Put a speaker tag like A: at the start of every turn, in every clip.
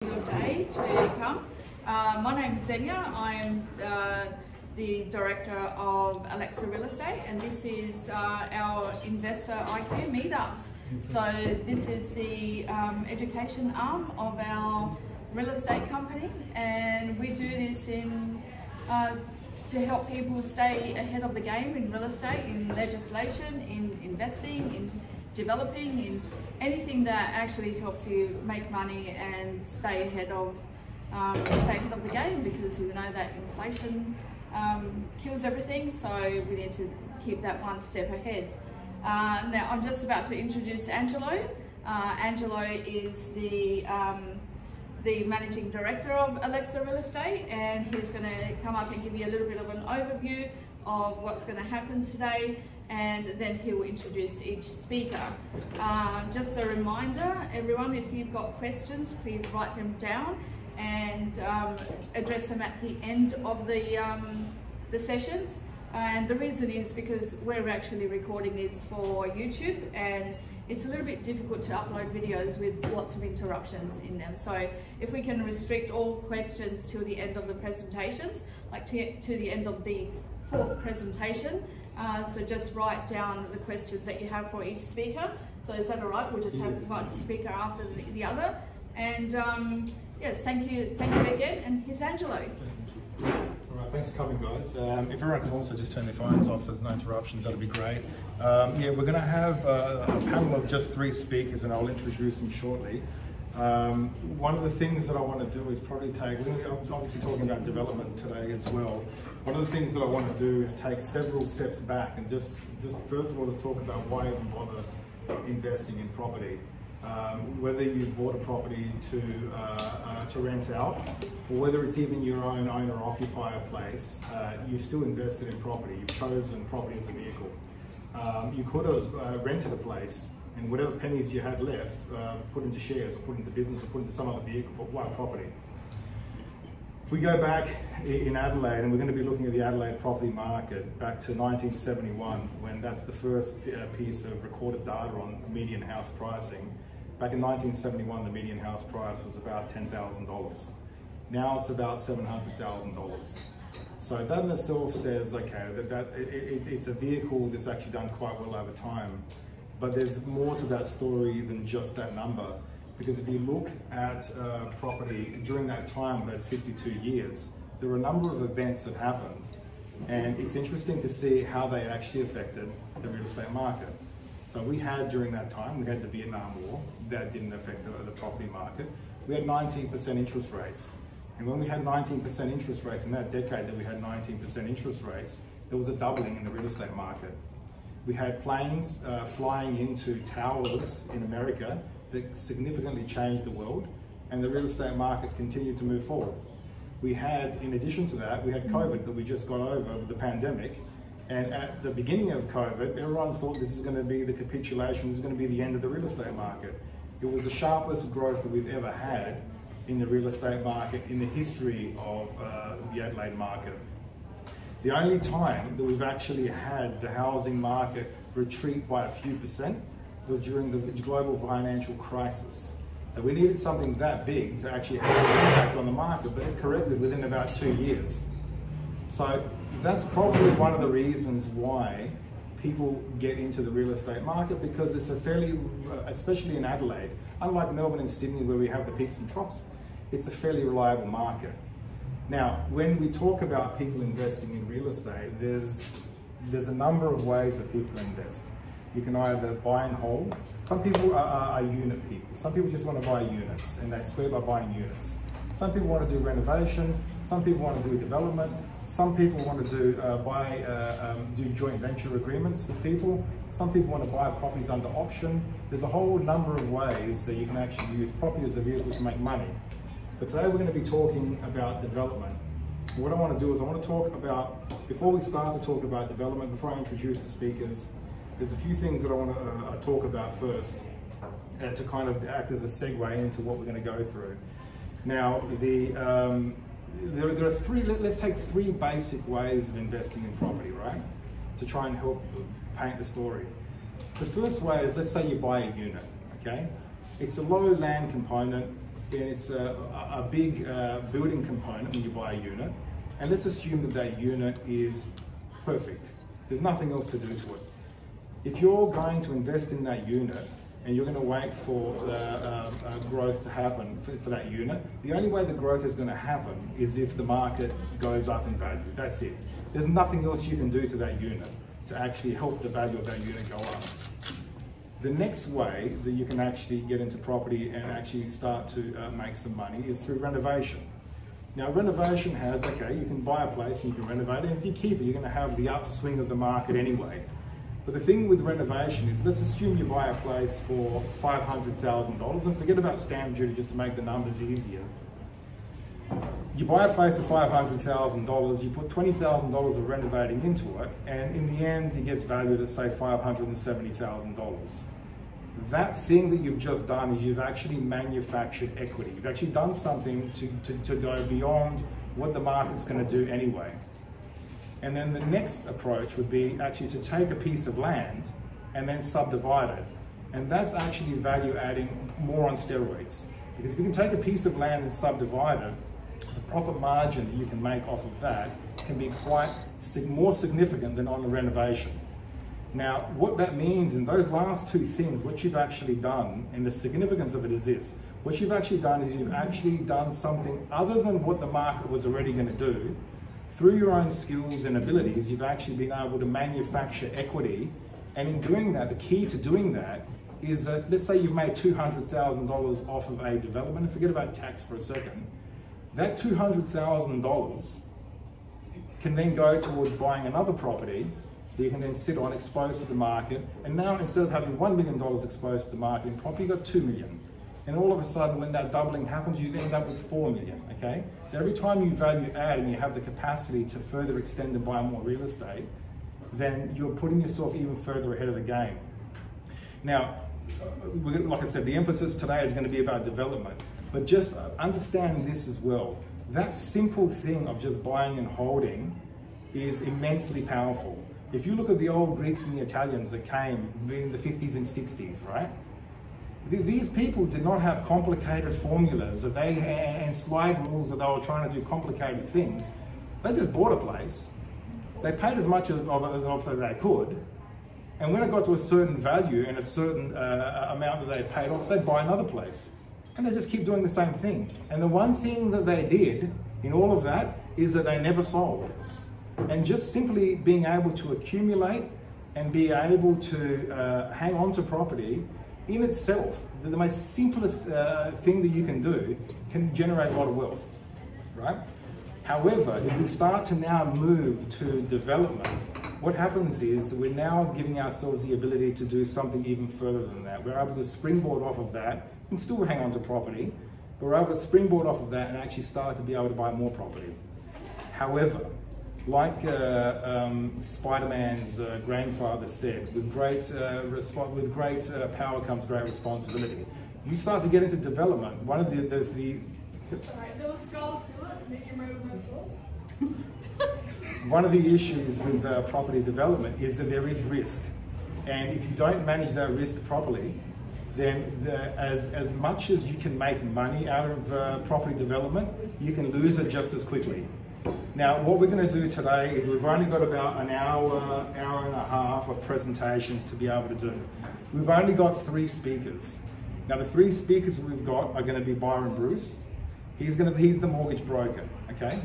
A: Your day to come. My name is Xenia. I'm the director of Alexa Real Estate, and this is our investor IQ meetups. So this is the education arm of our real estate company, and we do this to help people stay ahead of the game in real estate, in legislation, in investing, in developing, in anything that actually helps you make money and stay ahead of the game, because we know that inflation kills everything, so we need to keep that one step ahead. Now I'm just about to introduce Angelo. Angelo is the Managing Director of Alexa Real Estate, and he's going to come up and give you a little bit of an overview of what's going to happen today, and then he will introduce each speaker. Just a reminder, everyone, if you've got questions, please write them down and address them at the end of the sessions. And the reason is because we're actually recording this for YouTube, and it's a little bit difficult to upload videos with lots of interruptions in them. So if we can restrict all questions till the end of the presentations, like to the end of the fourth presentation, so just write down the questions that you have for each speaker. So is that all right? We'll just have one speaker after the other. And yes, thank you again. And here's Angelo.
B: All right, thanks for coming, guys. If everyone can also just turn their phones off so there's no interruptions, that'd be great. Yeah, we're going to have a panel of just 3 speakers, and I'll introduce them shortly. One of the things that I want to do is probably we're obviously talking about development today as well. One of the things that I want to do is take several steps back and just first of all, let's talk about why even bother investing in property. Whether you bought a property to rent out, or whether it's even your own owner-occupier place, you still invested in property. You've chosen property as a vehicle. You could have rented a place, and whatever pennies you had left, put into shares, or put into business, or put into some other vehicle, but why property? If we go back in Adelaide, and we're going to be looking at the Adelaide property market back to 1971, when that's the first piece of recorded data on median house pricing. Back in 1971, the median house price was about $10,000. Now it's about $700,000. So that in itself says, okay, it's a vehicle that's actually done quite well over time. But there's more to that story than just that number. Because if you look at property during that time, those 52 years, there were a number of events that happened. And it's interesting to see how they actually affected the real estate market. So we had, during that time, we had the Vietnam War. That didn't affect the property market. We had 19% interest rates. And when we had 19% interest rates, in that decade that we had 19% interest rates, there was a doubling in the real estate market. We had planes flying into towers in America that significantly changed the world, and the real estate market continued to move forward. We had, in addition to that, we had COVID that we just got over, the pandemic, and at the beginning of COVID, everyone thought this is going to be the capitulation, this is going to be the end of the real estate market. It was the sharpest growth that we've ever had in the real estate market in the history of the Adelaide market. The only time that we've actually had the housing market retreat by a few percent was during the global financial crisis. So we needed something that big to actually have an impact on the market, but it corrected within about 2 years. So that's probably one of the reasons why people get into the real estate market, because it's a fairly, especially in Adelaide, unlike Melbourne and Sydney where we have the peaks and troughs, it's a fairly reliable market. Now, when we talk about people investing in real estate, there's a number of ways that people invest. You can either buy and hold. Some people are unit people. Some people just want to buy units, and they swear by buying units. Some people want to do renovation. Some people want to do development. Some people want to do joint venture agreements with people. Some people want to buy properties under option. There's a whole number of ways that you can actually use property as a vehicle to make money. But today we're going to be talking about development. What I want to do is I want to talk about, before we start to talk about development, before I introduce the speakers, there's a few things that I want to talk about first to kind of act as a segue into what we're going to go through. Now, there are 3, let's take 3 basic ways of investing in property, right? To try and help paint the story. The first way is, let's say you buy a unit, okay? It's a low land component. and it's a big building component when you buy a unit, and let's assume that that unit is perfect. There's nothing else to do to it. If you're going to invest in that unit and you're going to wait for growth to happen for that unit, the only way the growth is going to happen is if the market goes up in value. That's it. There's nothing else you can do to that unit to actually help the value of that unit go up. The next way that you can actually get into property and actually start to make some money is through renovation. Now, renovation has, okay, you can buy a place and you can renovate it, and if you keep it, you're going to have the upswing of the market anyway. But the thing with renovation is, let's assume you buy a place for $500,000, and forget about stamp duty just to make the numbers easier. You buy a place for $500,000, you put $20,000 of renovating into it, and in the end it gets valued at, say, $570,000. That thing that you've just done is you've actually manufactured equity. You've actually done something to go beyond what the market's going to do anyway. And then the next approach would be actually to take a piece of land and then subdivide it. And that's actually value adding more on steroids. Because if you can take a piece of land and subdivide it, the profit margin that you can make off of that can be quite more significant than on the renovation. Now, what that means in those last two things, what you've actually done, and the significance of it is this, what you've actually done is you've actually done something other than what the market was already going to do. Through your own skills and abilities, you've actually been able to manufacture equity. And in doing that, the key to doing that is that, let's say you've made $200,000 off of a development, and forget about tax for a second. That $200,000 can then go towards buying another property that you can then sit on, exposed to the market. And now, instead of having $1 million exposed to the market in property, you've got $2 million. And all of a sudden, when that doubling happens, you end up with $4 million, okay? So every time you value add and you have the capacity to further extend and buy more real estate, then you're putting yourself even further ahead of the game. Now, like I said, the emphasis today is going to be about development, but just understand this as well. That simple thing of just buying and holding is immensely powerful. If you look at the old Greeks and the Italians that came in the 50s and 60s, right? These people did not have complicated formulas that and slide rules that they were trying to do complicated things. They just bought a place. They paid as much of as they could. And when it got to a certain value and a certain amount that they paid off, they'd buy another place. And they just keep doing the same thing. And the one thing that they did in all of that is that they never sold. And just simply being able to accumulate and be able to hang on to property in itself, the most simplest thing that you can do can generate a lot of wealth, right? However, if we start to now move to development, what happens is we're now giving ourselves the ability to do something even further than that. We're able to springboard off of that and still hang on to property, but we're able to springboard off of that and actually start to be able to buy more property. However, like Spider-Man's grandfather said, with great power comes great responsibility. You start to get into development. One of the
C: Sorry, there was Scarlet Phillip, medium rare with no sauce.
B: One of the issues with property development is that there is risk, and if you don't manage that risk properly, then as much as you can make money out of property development, you can lose it just as quickly. Now, what we're going to do today is we've only got about an hour and a half of presentations to be able to do. We've only got 3 speakers. Now, the 3 speakers we've got are going to be Byron Bruce. He's the mortgage broker, okay?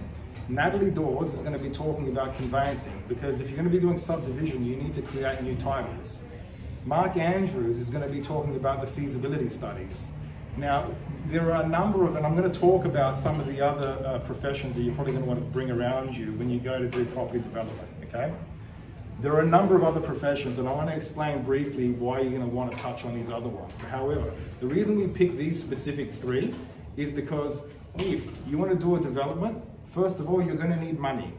B: Natalie Dawes is going to be talking about conveyancing, because if you're going to be doing subdivision, you need to create new titles. Mark Andrews is going to be talking about the feasibility studies. Now, there are a number of, and I'm going to talk about some of the other professions that you're probably going to want to bring around you when you go to do property development, okay? There are a number of other professions, and I want to explain briefly why you're going to want to touch on these other ones. However, the reason we pick these specific 3 is because if you want to do a development, first of all, you're going to need money.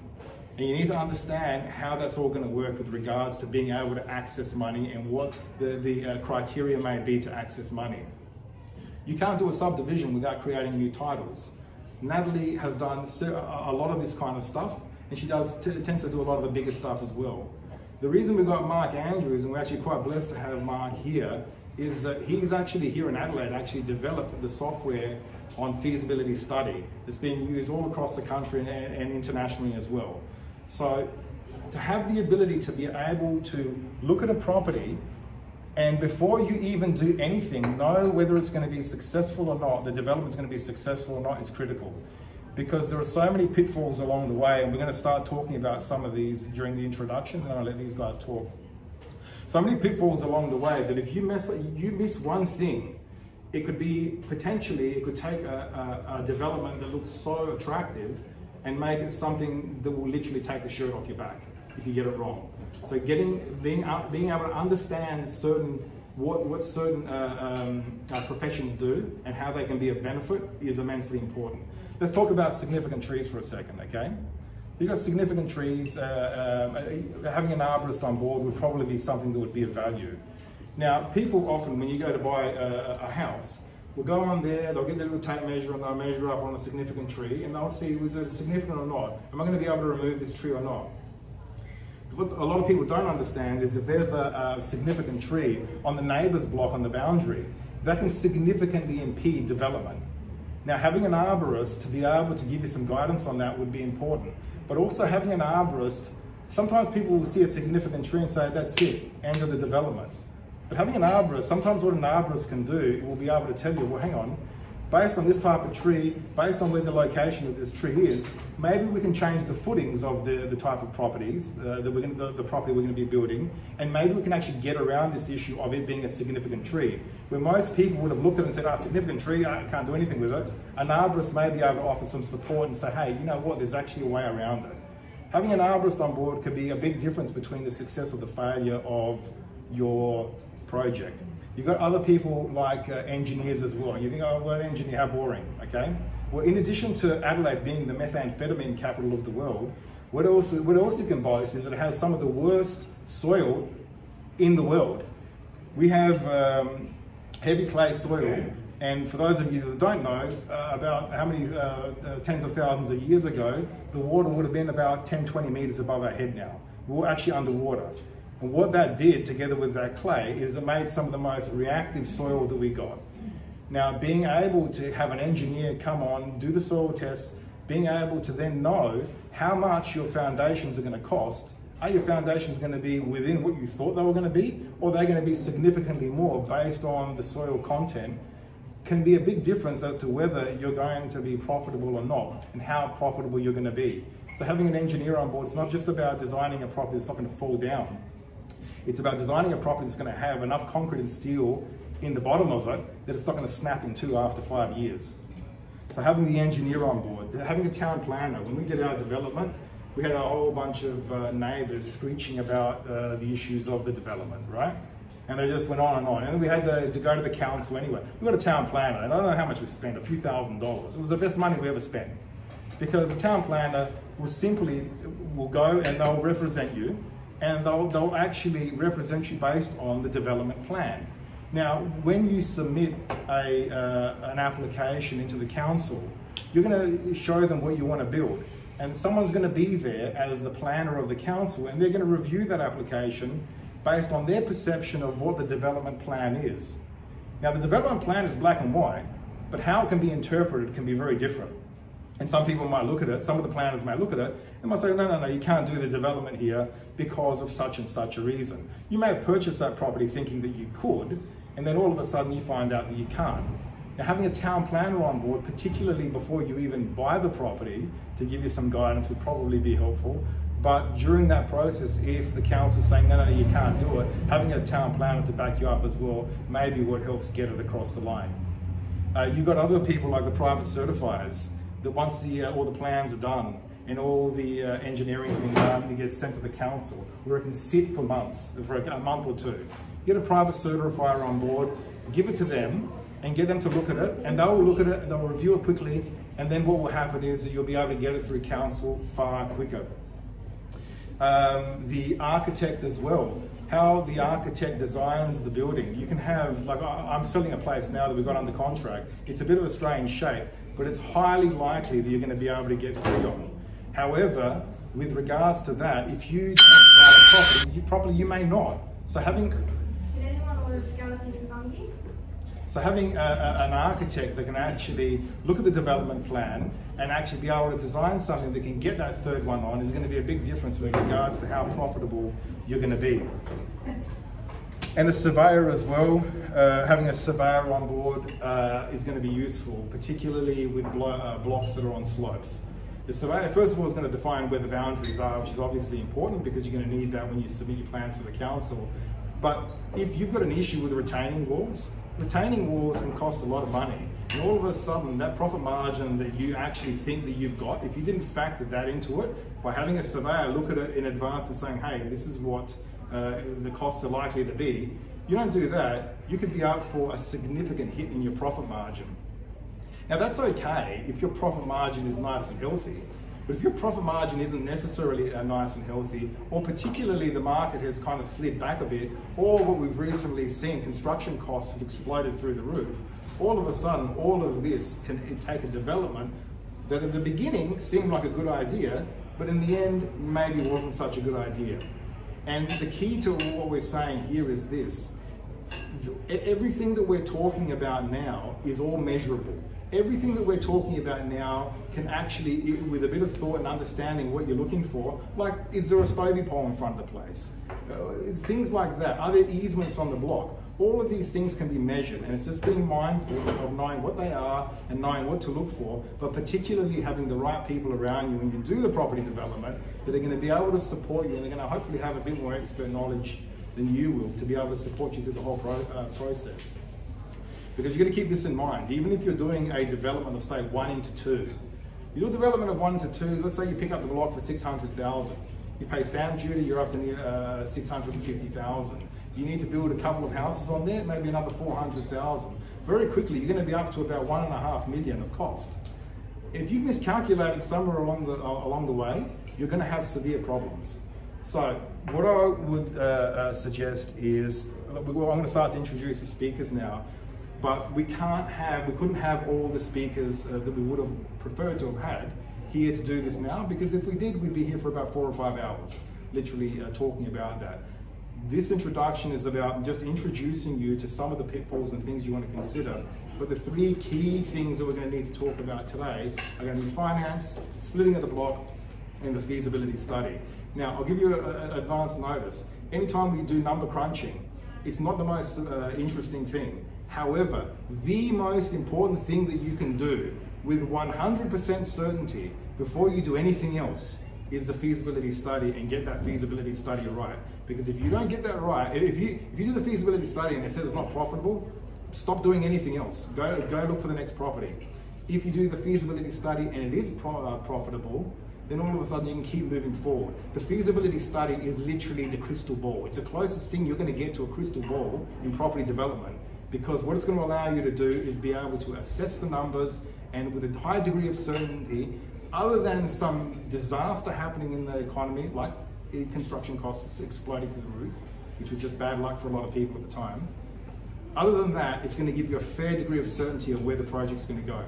B: And you need to understand how that's all going to work with regards to being able to access money and what the criteria may be to access money. You can't do a subdivision without creating new titles. Natalie has done a lot of this kind of stuff, and she tends to do a lot of the bigger stuff as well. The reason we've got Mark Andrews, and we're actually quite blessed to have Mark here, is that he's actually here in Adelaide actually developed the software on feasibility study. It's being used all across the country and internationally as well. So to have the ability to be able to look at a property and before you even do anything, know whether it's going to be successful or not, the development is going to be successful or not is critical. Because there are so many pitfalls along the way, and we're going to start talking about some of these during the introduction, and I'll let these guys talk. So many pitfalls along the way that if you miss one thing, it could be potentially, it could take a development that looks so attractive and make it something that will literally take the shirt off your back if you get it wrong. So being able to understand what certain professions do and how they can be a benefit is immensely important. Let's talk about significant trees for a second, okay? You've got significant trees, having an arborist on board would probably be something that would be of value. Now, people often, when you go to buy a house, will go on there, they'll get their little tape measure and they'll measure up on a significant tree and they'll see, was it significant or not? Am I going to be able to remove this tree or not? What a lot of people don't understand is if there's a significant tree on the neighbour's block on the boundary, that can significantly impede development. Now, having an arborist to be able to give you some guidance on that would be important. But also having an arborist, sometimes people will see a significant tree and say, that's it, end of the development. But having an arborist, sometimes what an arborist can do, it will be able to tell you, well, hang on, based on this type of tree, based on where the location of this tree is, maybe we can change the footings of the type of properties, the property we're going to be building, and maybe we can actually get around this issue of it being a significant tree. Where most people would have looked at it and said, significant tree, I can't do anything with it. An arborist may be able to offer some support and say, hey, you know what, there's actually a way around it. Having an arborist on board could be a big difference between the success or the failure of your project. You've got other people like engineers as well. You think, oh, well, an engineer, how boring, okay? Well, in addition to Adelaide being the methamphetamine capital of the world, what else it can boast is that it has some of the worst soil in the world. We have heavy clay soil, and for those of you that don't know, about how many tens of thousands of years ago, the water would have been about 10, 20 meters above our head now. We're actually underwater. And what that did, together with that clay, is it made some of the most reactive soil that we got. Now, being able to have an engineer come on, do the soil tests, being able to then know how much your foundations are going to cost. Are your foundations going to be within what you thought they were going to be, or are they going to be significantly more based on the soil content, can be a big difference as to whether you're going to be profitable or not, and how profitable you're going to be. So having an engineer on board, it's not just about designing a property that's not going to fall down. It's about designing a property that's going to have enough concrete and steel in the bottom of it that it's not going to snap in two after 5 years. So having the engineer on board, having a town planner. When we did our development, we had a whole bunch of neighbours screeching about the issues of the development, right? And they just went on and on. And then we had to go to the council anyway. We got a town planner, and I don't know how much we spent, a few $1,000s. It was the best money we ever spent. Because the town planner will go and they'll represent you, and they'll actually represent you based on the development plan. Now, when you submit an application into the council, you're going to show them what you want to build. And someone's going to be there as the planner of the council, and they're going to review that application based on their perception of what the development plan is. Now, the development plan is black and white, but how it can be interpreted can be very different. And some people might look at it, some of the planners may look at it, and might say, no, you can't do the development here because of such and such a reason. You may have purchased that property thinking that you could, and then all of a sudden you find out that you can't. Now, having a town planner on board, particularly before you even buy the property, to give you some guidance would probably be helpful. But during that process, if the council is saying, no, you can't do it, having a town planner to back you up as well may be what helps get it across the line. You've got other people like the private certifiers, that once all the plans are done and all the engineering has been done, it gets sent to the council, where it can sit for months, for a month or two. Get a private certifier on board, give it to them, and get them to look at it, and they'll look at it and they'll review it quickly, and then what will happen is that you'll be able to get it through council far quicker. The architect as well, how the architect designs the building. You can have, like I'm selling a place now that we've got under contract. It's a bit of a strange shape, but it's highly likely that you're going to be able to get free on. However, with regards to that, if you don't design a property, you may not. So having...
C: Can anyone order the skeleton fungi.
B: So having an architect that can actually look at the development plan and actually be able to design something that can get that third one on is going to be a big difference with regards to how profitable you're going to be. And a surveyor as well, having a surveyor on board is going to be useful, particularly with blocks that are on slopes. The surveyor, first of all, is going to define where the boundaries are, which is obviously important because you're going to need that when you submit your plans to the council. But if you've got an issue with the retaining walls can cost a lot of money. And all of a sudden, that profit margin that you actually think that you've got, if you didn't factor that into it, by having a surveyor look at it in advance and saying, hey, this is what the costs are likely to be, you don't do that, you could be up for a significant hit in your profit margin. Now that's okay if your profit margin is nice and healthy, but if your profit margin isn't necessarily nice and healthy, or particularly the market has kind of slid back a bit, or what we've recently seen, construction costs have exploded through the roof, all of a sudden, all of this can take a development that at the beginning seemed like a good idea, but in the end, maybe wasn't such a good idea. And the key to what we're saying here is this. Everything that we're talking about now is all measurable. Everything that we're talking about now can actually, with a bit of thought and understanding what you're looking for, like, is there a stovey pole in front of the place? Things like that. Are there easements on the block? All of these things can be measured, and it's just being mindful of knowing what they are and knowing what to look for, but particularly having the right people around you when you do the property development that are going to be able to support you, and they're going to hopefully have a bit more expert knowledge than you will to be able to support you through the whole process. Because you've got to keep this in mind. Even if you're doing a development of, say, 1 into 2, you do a development of 1 to 2, let's say you pick up the block for 600,000. You pay stamp duty, you're up to near 650,000. You need to build a couple of houses on there, maybe another 400,000. Very quickly, you're going to be up to about 1.5 million of cost. And if you've miscalculated somewhere along the way, you're going to have severe problems. So what I would suggest is, I'm going to start to introduce the speakers now, but we couldn't have all the speakers that we would have preferred to have had here to do this now, because if we did, we'd be here for about 4 or 5 hours, literally talking about that. This introduction is about just introducing you to some of the pitfalls and things you want to consider. But the 3 key things that we're going to need to talk about today are going to be finance, splitting of the block, and the feasibility study. Now, I'll give you an advance notice. Anytime we do number crunching, it's not the most interesting thing. However, the most important thing that you can do with 100% certainty before you do anything else is the feasibility study, and get that feasibility study right. Because if you don't get that right, if you do the feasibility study and it says it's not profitable, stop doing anything else. Go look for the next property. If you do the feasibility study and it is profitable, then all of a sudden you can keep moving forward. The feasibility study is literally the crystal ball. It's the closest thing you're going to get to a crystal ball in property development, because what it's going to allow you to do is be able to assess the numbers, and with a high degree of certainty, other than some disaster happening in the economy, like construction costs exploding through the roof, which was just bad luck for a lot of people at the time. Other than that, it's going to give you a fair degree of certainty of where the project's going to go.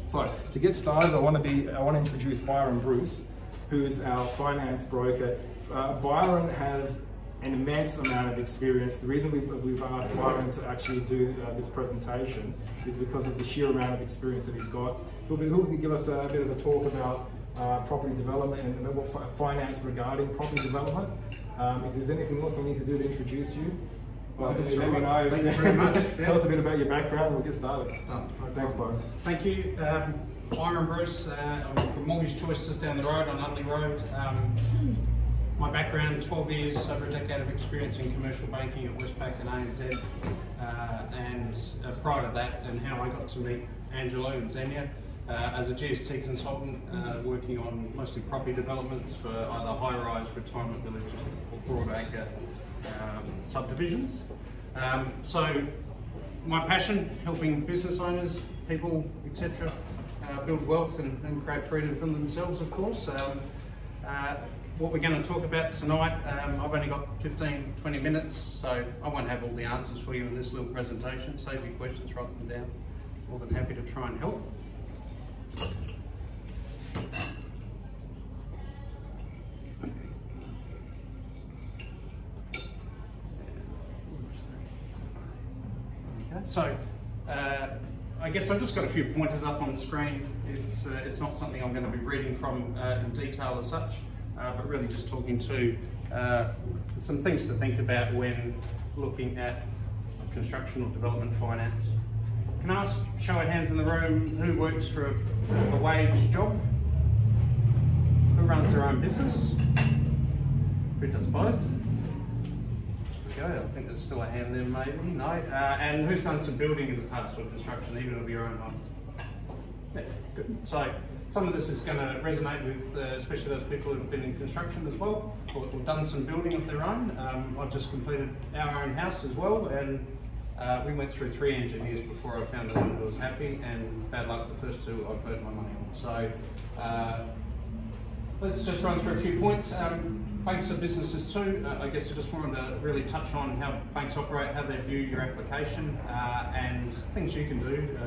B: So to get started, I want to introduce Byron Bruce, who is our finance broker. Byron has an immense amount of experience. The reason we've asked Byron to actually do this presentation is because of the sheer amount of experience that he's got. Who can give us a bit of a talk about property development and finance regarding property development. If there's anything else I need to do to introduce you, well, let me know.
D: Thank you very much.
B: Tell us a bit about your background and we'll get started.
D: Done.
B: Thanks, Byron.
D: Thank you. Byron Bruce, I'm from Mortgage Choice just down the road on Utley Road. My background, 12 years, over a decade of experience in commercial banking at Westpac and ANZ. And prior to that, and how I got to meet Angelo and Xenia, as a GST consultant, working on mostly property developments for either high-rise retirement villages or broadacre subdivisions. So my passion, helping business owners, people, etc., build wealth and create freedom for themselves, of course. What we're going to talk about tonight, I've only got 15-20 minutes, so I won't have all the answers for you in this little presentation. Save your questions, write them down. More than happy to try and help. So, I guess I've just got a few pointers up on the screen. It's not something I'm going to be reading from in detail as such, but really just talking to some things to think about when looking at construction or development finance. Can I ask, show of hands in the room, who works for a wage job? Who runs their own business? Who does both? There we go, I think there's still a hand there maybe, no. And who's done some building in the past or construction, even of your own home? Yeah, good. So some of this is going to resonate with especially those people who've been in construction as well, or done some building of their own. I've just completed our own house as well, and we went through 3 engineers before I found the one who was happy, and bad luck, the first 2 I've burnt my money on. So let's just run through a few points. Banks are businesses too. I guess I just wanted to really touch on how banks operate, how they view your application, and things you can do,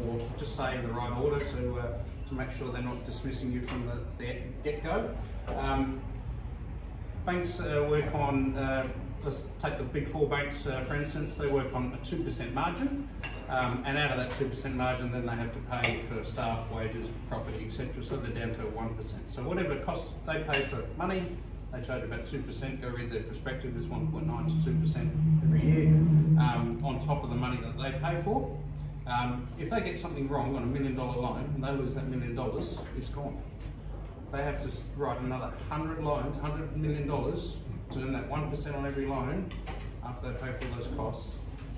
D: or just say in the right order to make sure they're not dismissing you from the get-go. Banks work on, let's take the big 4 banks for instance, they work on a 2% margin, and out of that 2% margin then they have to pay for staff, wages, property, etc. So they're down to 1%. So whatever cost they pay for money, they charge about 2%, go read their prospectus, is 1.9 to 2% every year, on top of the money that they pay for. If they get something wrong on $1 million loan and they lose that $1 million, it's gone. They have to write another 100 loans, $100 million, to earn that 1% on every loan after they pay for all those costs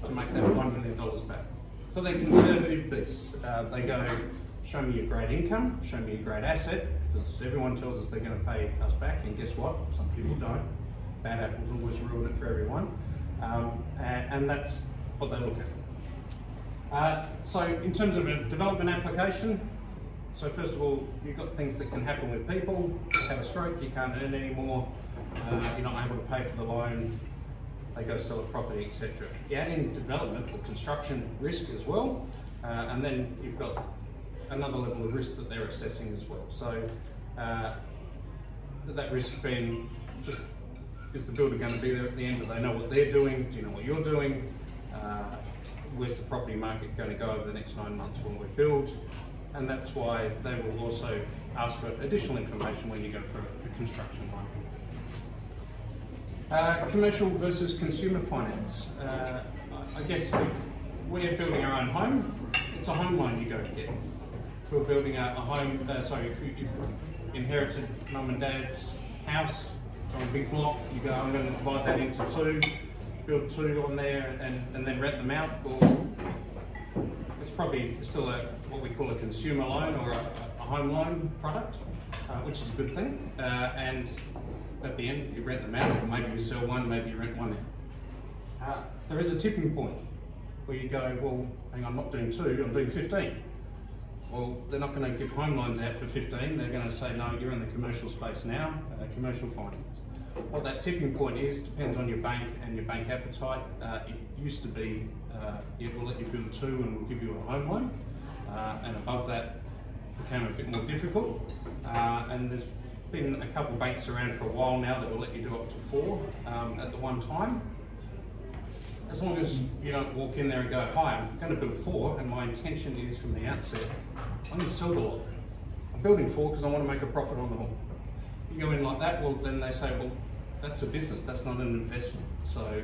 D: to make that $1 million back. So they're conservative beasts. They go, show me a great income, show me a great asset, because everyone tells us they're going to pay us back, and guess what? Some people don't. Bad apples always ruin it for everyone. And that's what they look at. So in terms of a development application, so first of all, you've got things that can happen with people. You have a stroke, you can't earn anymore, you're not able to pay for the loan, they go sell a property, etc. You add in development or construction risk as well, and then you've got another level of risk that they're assessing as well. So that risk being just, is the builder going to be there at the end? Do they know what they're doing? Do you know what you're doing? Where's the property market going to go over the next 9 months when we build? And that's why they will also ask for additional information when you go for a construction loan. Commercial versus consumer finance. I guess if we're building our own home, it's a home loan you go to get. If we're building a home, if you inherited mum and dad's house, it's on a big block, you go, I'm going to divide that into 2, build 2 on there and then rent them out. Well, it's probably still what we call a consumer loan or a home loan product, which is a good thing. And at the end, you rent them out, or maybe you sell one, maybe you rent one out. There is a tipping point where you go, well, hang on, I'm not doing 2, I'm doing 15. Well, they're not going to give home loans out for 15, they're going to say, no, you're in the commercial space now, commercial finance. What that tipping point is depends on your bank and your bank appetite. It used to be, we'll let you build 2 and we'll give you a home loan, and above that became a bit more difficult. And there's been a couple of banks around for a while now that will let you do up to 4 at the one time. As long as you don't walk in there and go, hi, I'm going to build 4 and my intention is from the outset, I'm going to sell the lot. I'm building 4 because I want to make a profit on the whole. You go in like that, well then they say, well, that's a business, that's not an investment. So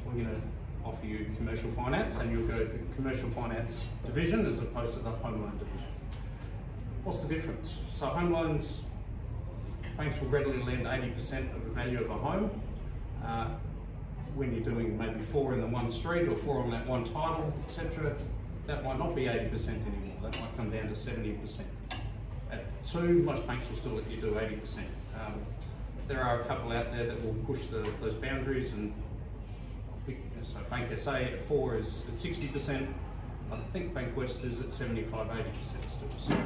D: we're going to offer you commercial finance, and you'll go to the commercial finance division as opposed to the home loan division. What's the difference? So home loans, banks will readily lend 80% of the value of a home. When you're doing maybe 4 in the one street or 4 on that one title, etc., that might not be 80% anymore. That might come down to 70%. At 2, most banks will still let you do 80%. There are a couple out there that will push those boundaries, and so Bank SA at 4 is at 60%. I think Bank West is at 75-80% still. So,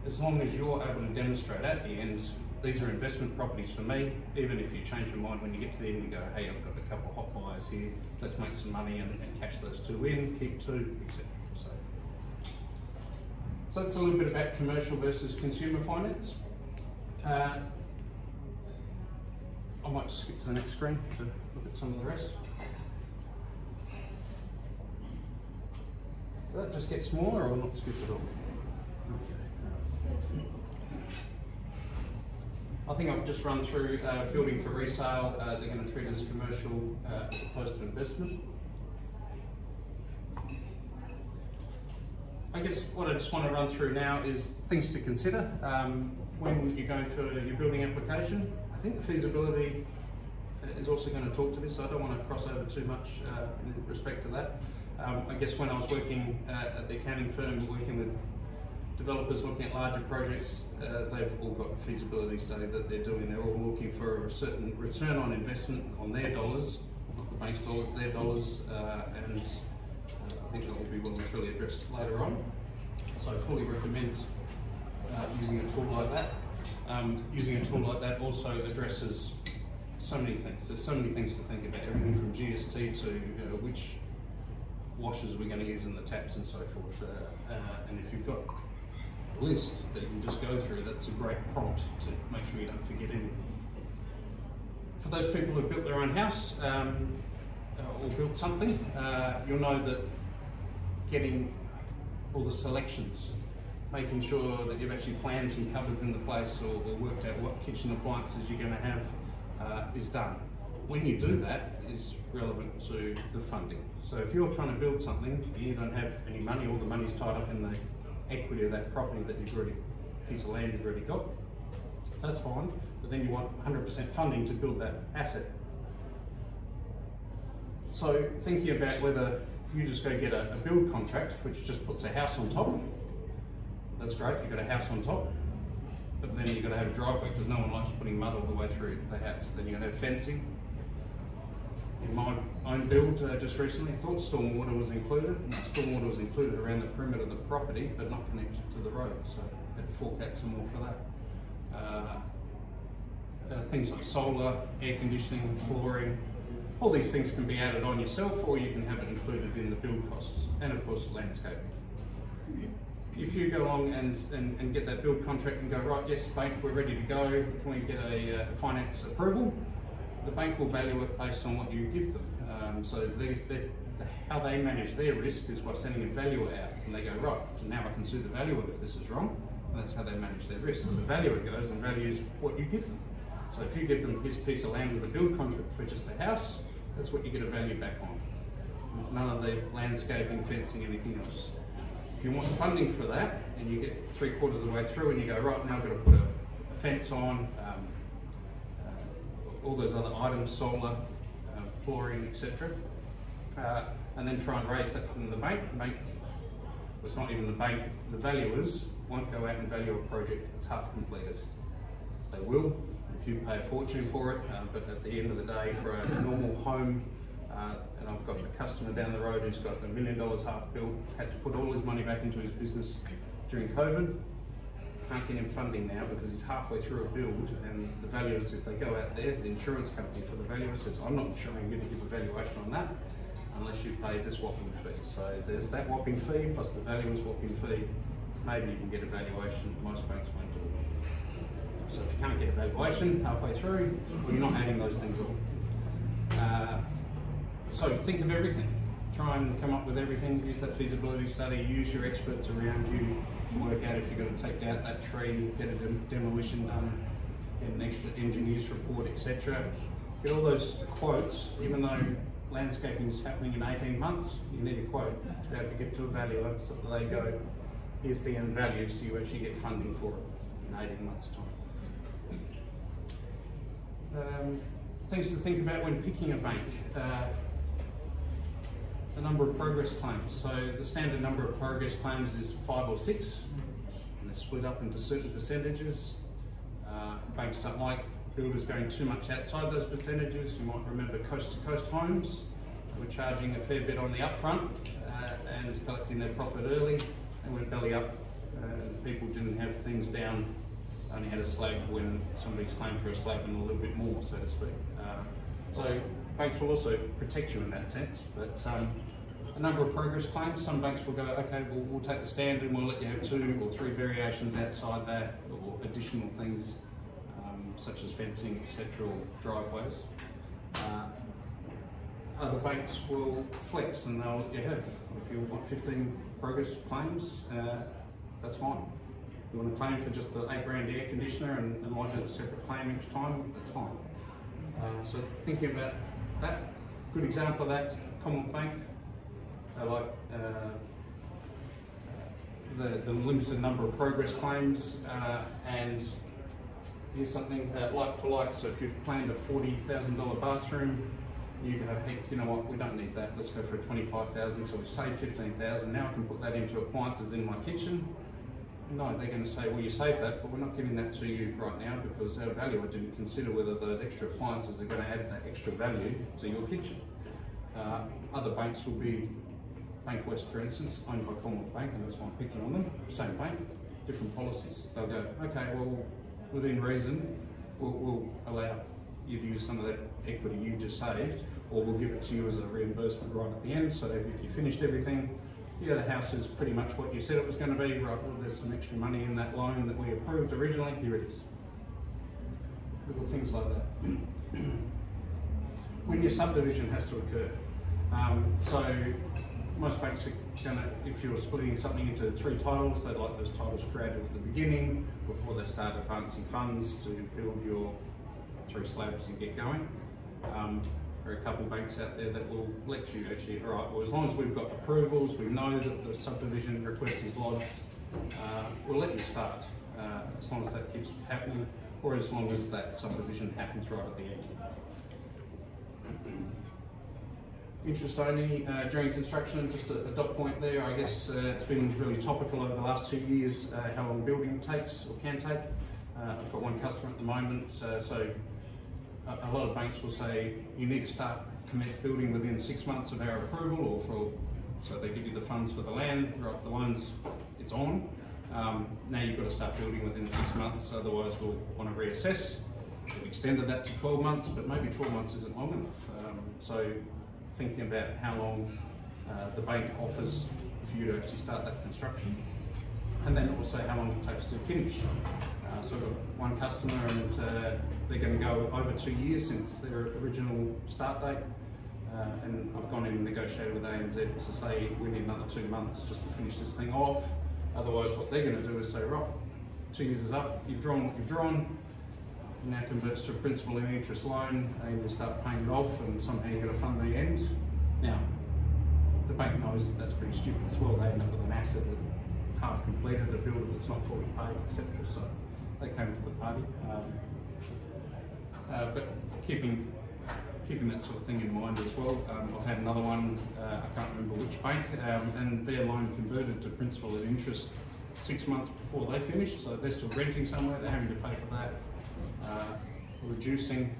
D: as long as you're able to demonstrate at the end, these are investment properties for me, even if you change your mind when you get to the end and go, hey, I've got a couple of hot buyers here, let's make some money and cash those 2 in, keep 2, etc. So that's a little bit about commercial versus consumer finance. I might just skip to the next screen to look at some of the rest. Will that just get smaller or not skip at all? Okay. I think I've just run through building for resale. They're going to treat it as commercial as opposed to investment. I guess what I just want to run through now is things to consider when you're going for your building application. I think the feasibility is also going to talk to this, so I don't want to cross over too much in respect to that. I guess when I was working at the accounting firm, working with developers looking at larger projects, they've all got a feasibility study that they're doing. They're all looking for a certain return on investment on their dollars, not the bank's dollars, their dollars, and I think that will be well and truly addressed later on. So I fully recommend using a tool like that. Using a tool like that also addresses so many things. There's so many things to think about, everything from GST to which washers we're going to use in the taps and so forth. And if you've got a list that you can just go through, that's a great prompt to make sure you don't forget anything. For those people who've built their own house or built something, you'll know that getting all the selections, making sure that you've actually planned some cupboards in the place or worked out what kitchen appliances you're going to have is done. When you do that is relevant to the funding. So if you're trying to build something and you don't have any money, all the money's tied up in the equity of that property that you've already, piece of land you've already got, that's fine, but then you want 100% funding to build that asset. So thinking about whether you just go get a build contract, which just puts a house on top, that's great, you've got a house on top, but then you've got to have a driveway because no one likes putting mud all the way through the house. Then you've got to have fencing. In my own build just recently, I thought stormwater was included. Stormwater was included around the perimeter of the property, but not connected to the road, so I had to fork out some more for that. Things like solar, air conditioning, flooring, all these things can be added on yourself, or you can have it included in the build costs, and of course landscaping. If you go along and get that build contract and go, right, yes, bank, we're ready to go, can we get a finance approval? The bank will value it based on what you give them. So how they manage their risk is by sending a valuer out, and they go, right, now I can sue the valuer if this is wrong, and that's how they manage their risk. So the valuer goes and values what you give them. So if you give them this piece of land with a build contract for just a house, that's what you get a value back on. None of the landscaping, fencing, anything else. If you want funding for that, and you get 3/4 of the way through and you go, right, now I've got to put a fence on, all those other items, solar, flooring, etc. And then try and raise that from the bank. Well, it's not even the bank, the valuers won't go out and value a project that's half completed. They will, if you pay a fortune for it, but at the end of the day, for a normal home, and I've got a customer down the road who's got $1 million half built, had to put all his money back into his business during COVID, can't get him funding now because he's halfway through a build, and the valuers, if they go out there, the insurance company for the valuer says, I'm not insuring you to give a valuation on that unless you pay this whopping fee. So there's that whopping fee plus the valuer's whopping fee. Maybe you can get a valuation, most banks won't do it. So if you can't get a valuation halfway through, well, you're not adding those things on. So think of everything. Try and come up with everything. Use that feasibility study. Use your experts around you to work out if you've got to take down that tree, get a demolition done, get an extra engineer's report, etc. Get all those quotes. Even though landscaping is happening in 18 months, you need a quote to be able to give to a valuer so that they go, here's the end value, so you actually get funding for it in 18 months' time. Things to think about when picking a bank. The number of progress claims. So the standard number of progress claims is 5 or 6, and they're split up into certain percentages. Banks don't like builders going too much outside those percentages. You might remember Coast to Coast Homes were charging a fair bit on the upfront and collecting their profit early. They went belly up, people didn't have things down, only had a slab when somebody's claimed for a slab and a little bit more, so to speak. So banks will also protect you in that sense, but a number of progress claims, some banks will go, okay, we'll take the standard and we'll let you have 2 or 3 variations outside that, or additional things such as fencing, etc., or driveways. other banks will flex and they'll let you have. If you want 15 progress claims, that's fine. If you want to claim for just the $8 air conditioner and lodge a separate claim each time, that's fine. So thinking about that, good example of that, Commonwealth Bank, they like the limited number of progress claims, and here's something like for like. So if you've planned a $40,000 bathroom, you go, hey, you know what, we don't need that, let's go for a $25,000, so we've saved $15,000, now I can put that into appliances in my kitchen. No, they're going to say, well, you saved that, but we're not giving that to you right now because our valuer didn't consider whether those extra appliances are going to add that extra value to your kitchen. Other banks will be Bank West, for instance, owned by Commonwealth Bank, and that's why I'm picking on them, same bank, different policies. They'll go, okay, well, within reason, we'll allow you to use some of that equity you just saved, or we'll give it to you as a reimbursement right at the end, so if you finished everything, yeah, the house is pretty much what you said it was going to be, right, well, there's some extra money in that loan that we approved originally, here it is. Little things like that. When your subdivision has to occur, so most banks are going to, if you're splitting something into 3 titles, they'd like those titles created at the beginning before they start advancing funds to build your 3 slabs and get going. There are a couple of banks out there that will let you actually, all right, well, as long as we've got approvals, we know that the subdivision request is lodged, we'll let you start, as long as that keeps happening, or as long as that subdivision happens right at the end. Interest only during construction, just a dot point there. I guess it's been really topical over the last 2 years, how long building takes or can take. I've got one customer at the moment, so a lot of banks will say you need to start commence building within 6 months of our approval, or so they give you the funds for the land, right, the loans, it's on. Now you've got to start building within 6 months, otherwise we'll want to reassess. We've extended that to 12 months, but maybe 12 months isn't long enough. So thinking about how long the bank offers for you to actually start that construction, and then also how long it takes to finish. So I've got one customer, and they're going to go over 2 years since their original start date, and I've gone in and negotiated with ANZ to say we need another 2 months just to finish this thing off. Otherwise what they're going to do is say, right, 2 years is up, you've drawn what you've drawn, it now converts to a principal and interest loan, and you start paying it off, and somehow you've got to fund the end. Now, the bank knows that that's pretty stupid as well. They end up with an asset that's half completed, a builder that's not fully paid, etc. So they came to the party. But keeping that sort of thing in mind as well. I've had another one, I can't remember which bank, and their loan converted to principal and interest 6 months before they finished, so they're still renting somewhere, they're having to pay for that. Reducing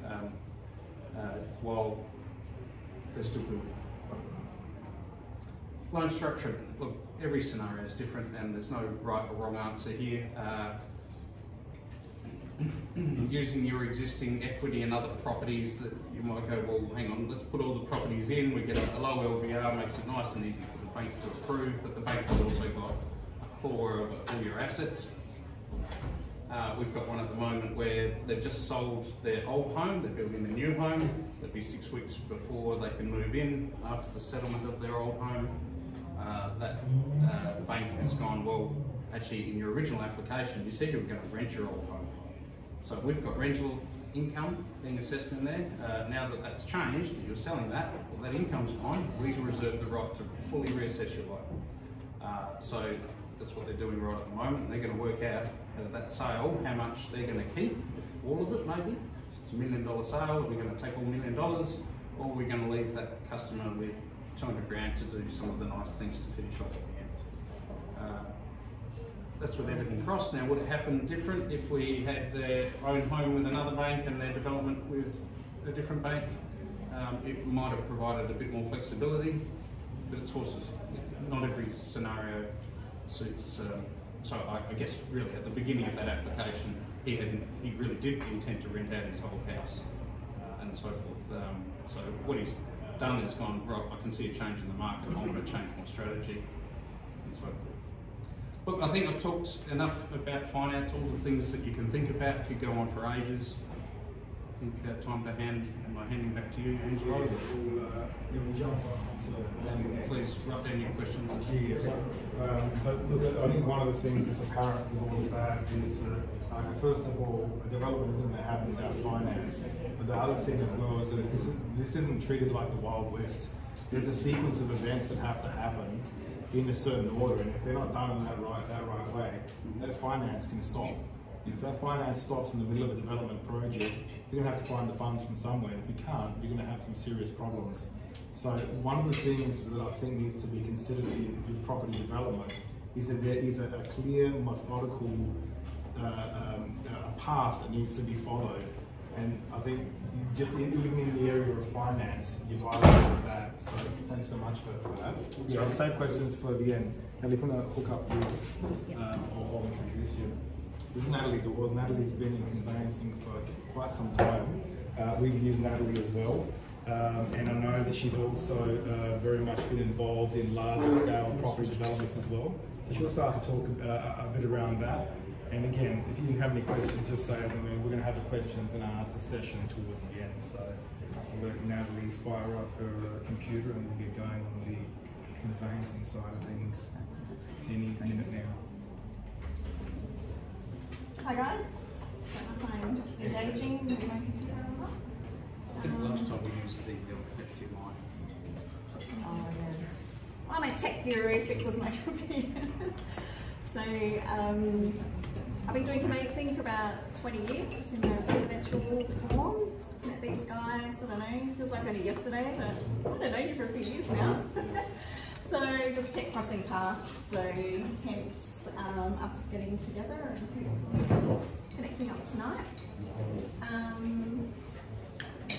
D: while they're still building. Loan structure. Look, every scenario is different, and there's no right or wrong answer here. Using your existing equity and other properties, that you might go, well, hang on, let's put all the properties in, we get a low LVR, makes it nice and easy for the bank to approve, but the bank has also got a core of all your assets. We've got one at the moment where they've just sold their old home, they're building a new home. It'll be 6 weeks before they can move in after the settlement of their old home. That bank has gone, well, actually in your original application you said you were going to rent your old home. So we've got rental income being assessed in there. Now that that's changed, you're selling that, well, that income's gone, we reserve the right to fully reassess your loan. So that's what they're doing right at the moment. They're going to work out out of that sale how much they're going to keep, if all of it maybe. So it's $1 million sale, are we going to take all $1 million, or are we going to leave that customer with 200 grand to do some of the nice things to finish off at the end? That's with everything crossed. Now, would it happen different if we had their own home with another bank and their development with a different bank? It might have provided a bit more flexibility, but it's horses. Not every scenario suits. So I guess really at the beginning of that application, he really did intend to rent out his whole house and so forth. So what he's done is gone, right, I can see a change in the market, I want to change my strategy and so forth. Look, I think I've talked enough about finance, all the things that you can think about, could go on for ages. think time to handing back to you, Angelo.
B: We'll jump on
D: And please write down your questions.
B: But look, I think one of the things that's apparent with all of that is first of all, a development isn't going to happen without finance. But the other thing as well is that this isn't treated like the Wild West. There's a sequence of events that have to happen in a certain order, and if they're not done in that right way, that finance can stop. And if that finance stops in the middle of a development project, you're going to have to find the funds from somewhere, and if you can't, you're going to have some serious problems. So one of the things that I think needs to be considered with property development is that there is a clear, methodical path that needs to be followed. And I think just even in the area of finance, you've highlighted that. So thanks so much for that. Yeah, I'll save questions for the end. And if you want to hook up with, I'll introduce you. This is Natalie Dawes. Natalie's been in conveyancing for quite some time. We've used Natalie as well. And I know that she's also very much been involved in larger scale property developments as well. So she'll start to talk a bit around that. And again, if you didn't have any questions, just say them. We're going to have a questions and answer session towards the end. So I'll let Natalie fire up her computer and we'll get going on the conveyancing side of things any minute now.
E: Hi guys, I'm engaging with my computer or not.
D: I think last time we used the FTMI.
E: Oh yeah. I'm a tech guru, fixes my computer. So I've been doing conveyancing for about 20 years, just in a residential form. Met these guys, I don't know, feels like only yesterday, but I don't know you for a few years now. So just kept crossing paths, so hence us getting together and connecting up tonight.
B: It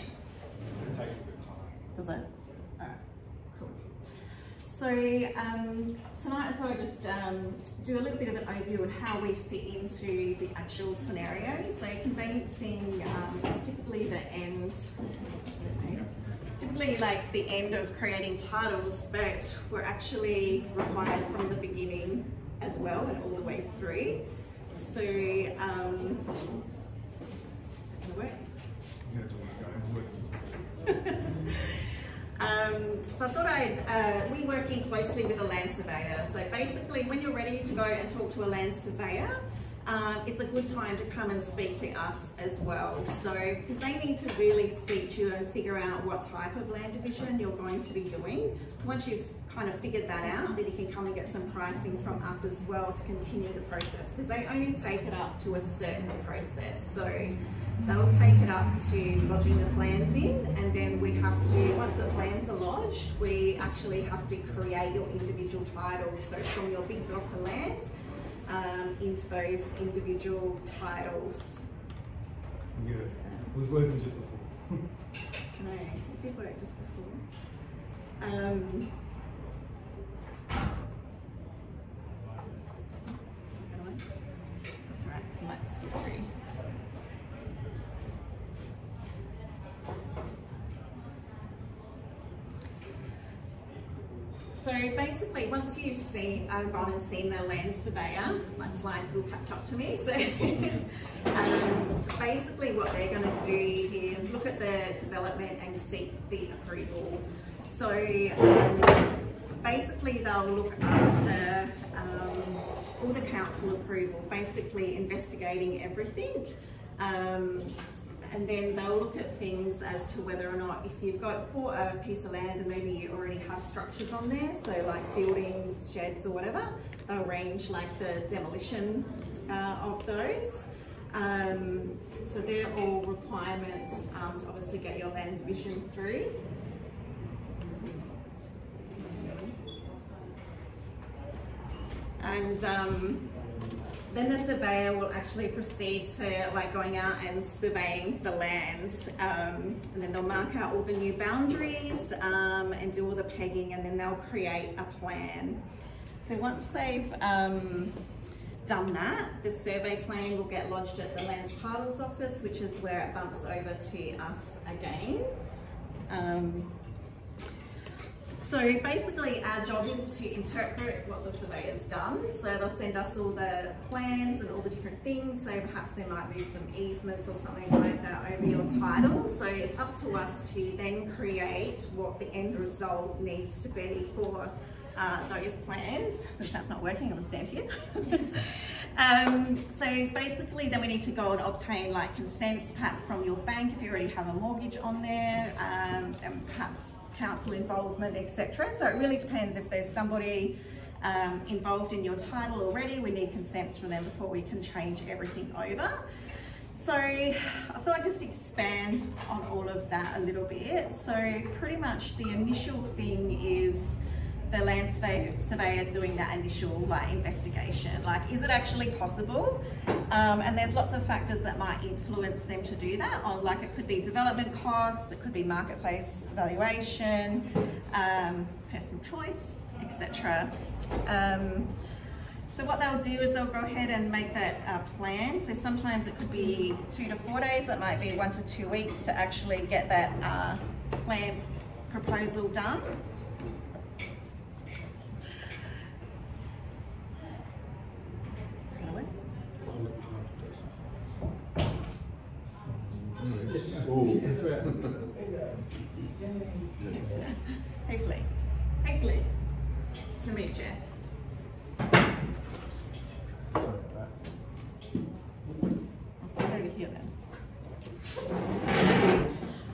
B: takes a bit of time.
E: Does it? Alright, cool. So tonight I thought I'd just do a little bit of an overview on how we fit into the actual scenario. So conveyancing is typically the end, typically like the end of creating titles, but we're actually required from the beginning as well and all the way through. So, is it going to work? So I thought we working closely with a land surveyor. So basically when you're ready to go and talk to a land surveyor, it's a good time to come and speak to us as well. So, because they need to really speak to you and figure out what type of land division you're going to be doing. Once you've kind of figured that out, then you can come and get some pricing from us as well to continue the process, because they only take it up to a certain process. So they'll take it up to lodging the plans in, and then we have to, once the plans are lodged, we actually have to create your individual titles. So from your big block of land, into those individual titles.
B: Yeah, it was working just before.
E: No, it did work just before. That's alright, so I might skip through. So basically, once you've gone and seen the land surveyor, my slides will catch up to me. So basically what they're going to do is look at the development and seek the approval. So basically they'll look after all the council approval, basically investigating everything. And then they'll look at things as to whether or not, if you've bought a piece of land and maybe you already have structures on there, so like buildings, sheds or whatever, they'll arrange like the demolition of those. So they're all requirements to obviously get your land division through. And then the surveyor will actually proceed to like going out and surveying the land, and then they'll mark out all the new boundaries and do all the pegging, and then they'll create a plan. So once they've done that, the survey plan will get lodged at the Lands Titles Office, which is where it bumps over to us again. So basically our job is to interpret what the surveyor's done. So they'll send us all the plans and all the different things. So perhaps there might be some easements or something like that over your title. So it's up to us to then create what the end result needs to be for those plans. Since that's not working, I'm gonna stand here. So basically then we need to go and obtain like consents perhaps from your bank if you already have a mortgage on there, and perhaps council involvement, etc. So it really depends. If there's somebody involved in your title already, we need consents from them before we can change everything over. So I thought I'd just expand on all of that a little bit. So pretty much the initial thing is the land surveyor doing that initial investigation. Like, is it actually possible? And there's lots of factors that might influence them to do that. On, like, it could be development costs, it could be marketplace valuation, personal choice, etc. So what they'll do is they'll go ahead and make that plan. So sometimes it could be 2 to 4 days. It might be 1 to 2 weeks to actually get that plan proposal done. Hopefully. So meet you. I'll start over here then.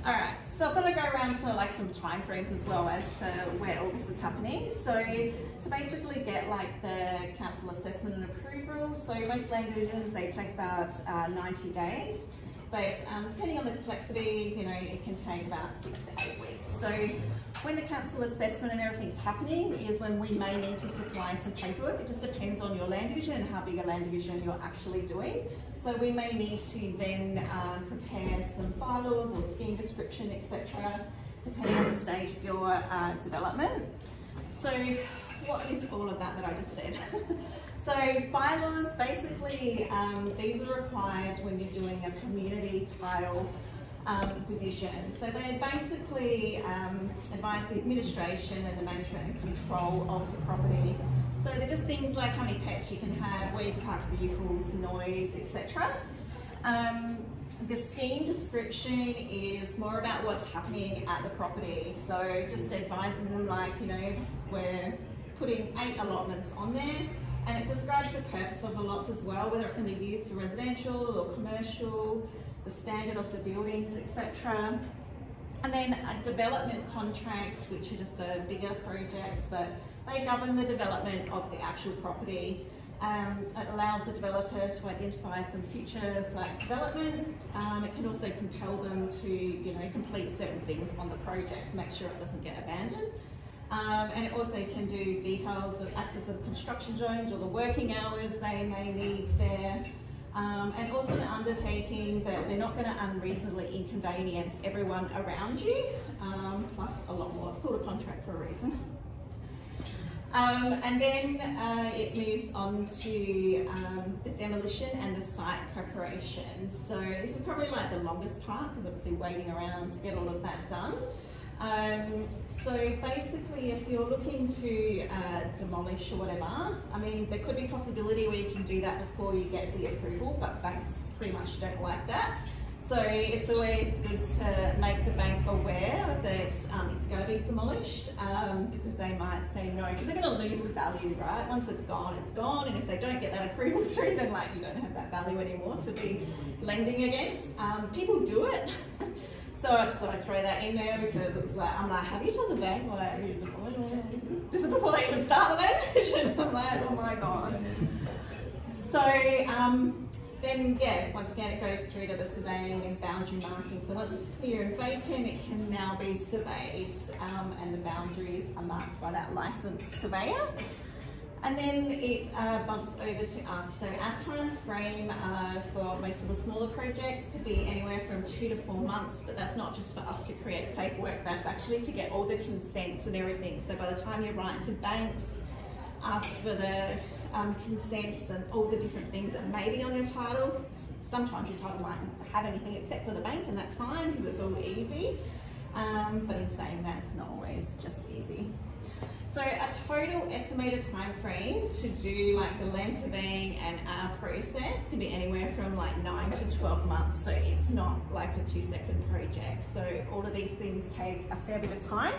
E: Alright, so I thought I'd go around some time frames as well as to where all this is happening. So to basically get like the council assessment and approval, so most land divisions, they take about 90 days. But depending on the complexity, it can take about 6 to 8 weeks. So when the council assessment and everything's happening is when we may need to supply some paperwork. It just depends on your land division and how big a land division you're actually doing. So we may need to then prepare some bylaws or scheme description, etc., depending on the stage of your development. So what is all of that I just said? So bylaws, basically, these are required when you're doing a community title division. So they basically advise the administration and the management and control of the property. So they're just things like how many pets you can have, where you can park vehicles, noise, etc. The scheme description is more about what's happening at the property. So just advising them we're putting 8 allotments on there. And it describes the purpose of the lots as well, whether it's going to be used for residential or commercial, the standard of the buildings, etc. And then a development contract, which are just for bigger projects, but they govern the development of the actual property. It allows the developer to identify some future development. It can also compel them to complete certain things on the project to make sure it doesn't get abandoned. And it also can do details of access of construction zones or the working hours they may need there. And also an undertaking that they're not going to unreasonably inconvenience everyone around you, plus a lot more. It's called a contract for a reason. And then it moves on to the demolition and the site preparation. So this is probably the longest part because obviously waiting around to get all of that done. So basically if you're looking to demolish or whatever, there could be a possibility where you can do that before you get the approval, but banks pretty much don't like that. So it's always good to make the bank aware that it's going to be demolished because they might say no, because they're going to lose the value, right? Once it's gone, and if they don't get that approval through, then you don't have that value anymore to be lending against. People do it. So I just thought I'd throw that in there because it's have you told the bank, this is before they even start the land division? I'm oh my God. So then, once again, it goes through to the surveying and boundary marking. So once it's clear and vacant, it can now be surveyed and the boundaries are marked by that licensed surveyor. And then it bumps over to us. So our time frame for most of the smaller projects could be anywhere from 2 to 4 months, but that's not just for us to create the paperwork, that's actually to get all the consents and everything. So by the time you write to banks, ask for the consents and all the different things that may be on your title. Sometimes your title might have anything except for the bank, and that's fine because it's all easy. but in saying that, it's not always just easy. So a total estimated time frame to do like the land surveying and our process can be anywhere from like 9 to 12 months. So it's not like a 2-second project. So all of these things take a fair bit of time.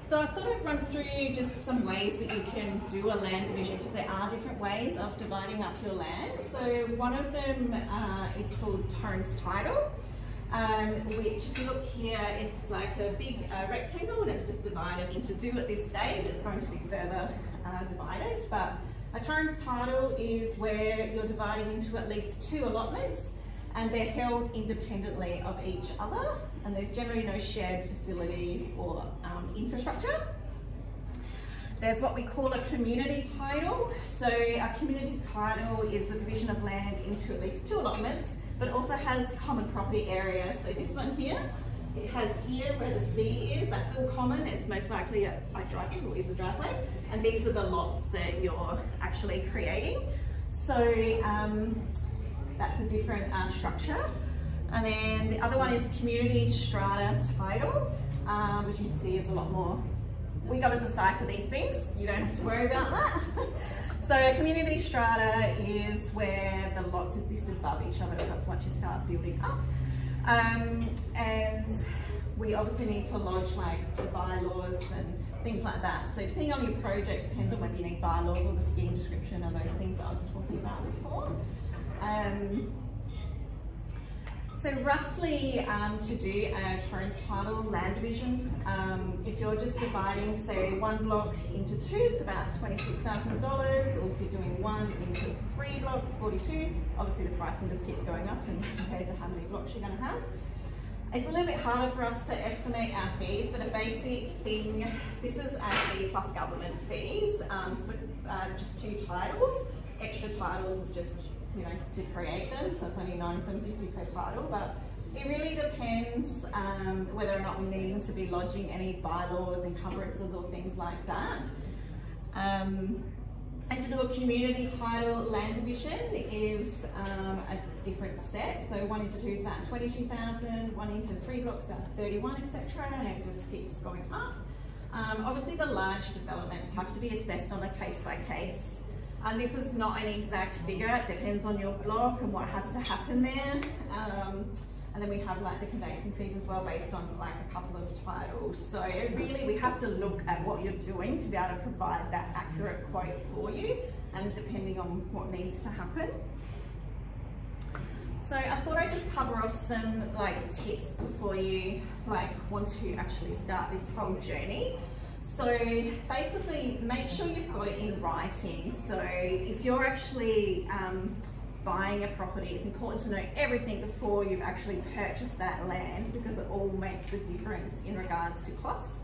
E: So I thought I'd run through just some ways that you can do a land division, because there are different ways of dividing up your land. So one of them is called Tone's title. Which, if you look here, it's like a big rectangle and it's just divided into two at this stage. It's going to be further divided, but a Tone's title is where you're dividing into at least 2 allotments and they're held independently of each other, and there's generally no shared facilities or infrastructure. There's what we call a community title. So a community title is a division of land into at least 2 allotments, but it also has common property areas. So this one here, it has here where the C is, that's all common. It's most likely a driveway or is a driveway. And these are the lots that you're actually creating. So that's a different structure. And then the other one is community strata title, which you can see is a lot more. We got to decipher these things. You don't have to worry about that. So a community strata is where the lots exist above each other, so that's once you start building up. And we obviously need to lodge like the bylaws and things like that. So depending on your project, depends on whether you need bylaws or the scheme description or those things that I was talking about before. So roughly to do a Tone's title land division, if you're just dividing, say, 1 block into 2, it's about $26,000, or if you're doing 1 into 3 blocks, 42. Obviously the pricing just keeps going up and compared to how many blocks you're going to have. It's a little bit harder for us to estimate our fees, but a basic thing, this is our fee plus government fees for just 2 titles. Extra titles is just, you know, to create them, so it's only $97.50 per title, but it really depends whether or not we're needing to be lodging any bylaws, encumbrances or things like that. And to do a community title land division is a different set, so 1 into 2 is about 22,000, 1 into 3 blocks about 31, etc., and it just keeps going up. Obviously the large developments have to be assessed on a case by case. And this is not an exact figure, it depends on your block and what has to happen there. And then we have like the conveyancing fees as well based on like a couple of titles. So really we have to look at what you're doing to be able to provide that accurate quote for you, and depending on what needs to happen. So I thought I'd just cover off some like tips before you like want to actually start this whole journey. So basically make sure you've got it in writing. So if you're actually buying a property, it's important to know everything before you've actually purchased that land, because it all makes a difference in regards to costs.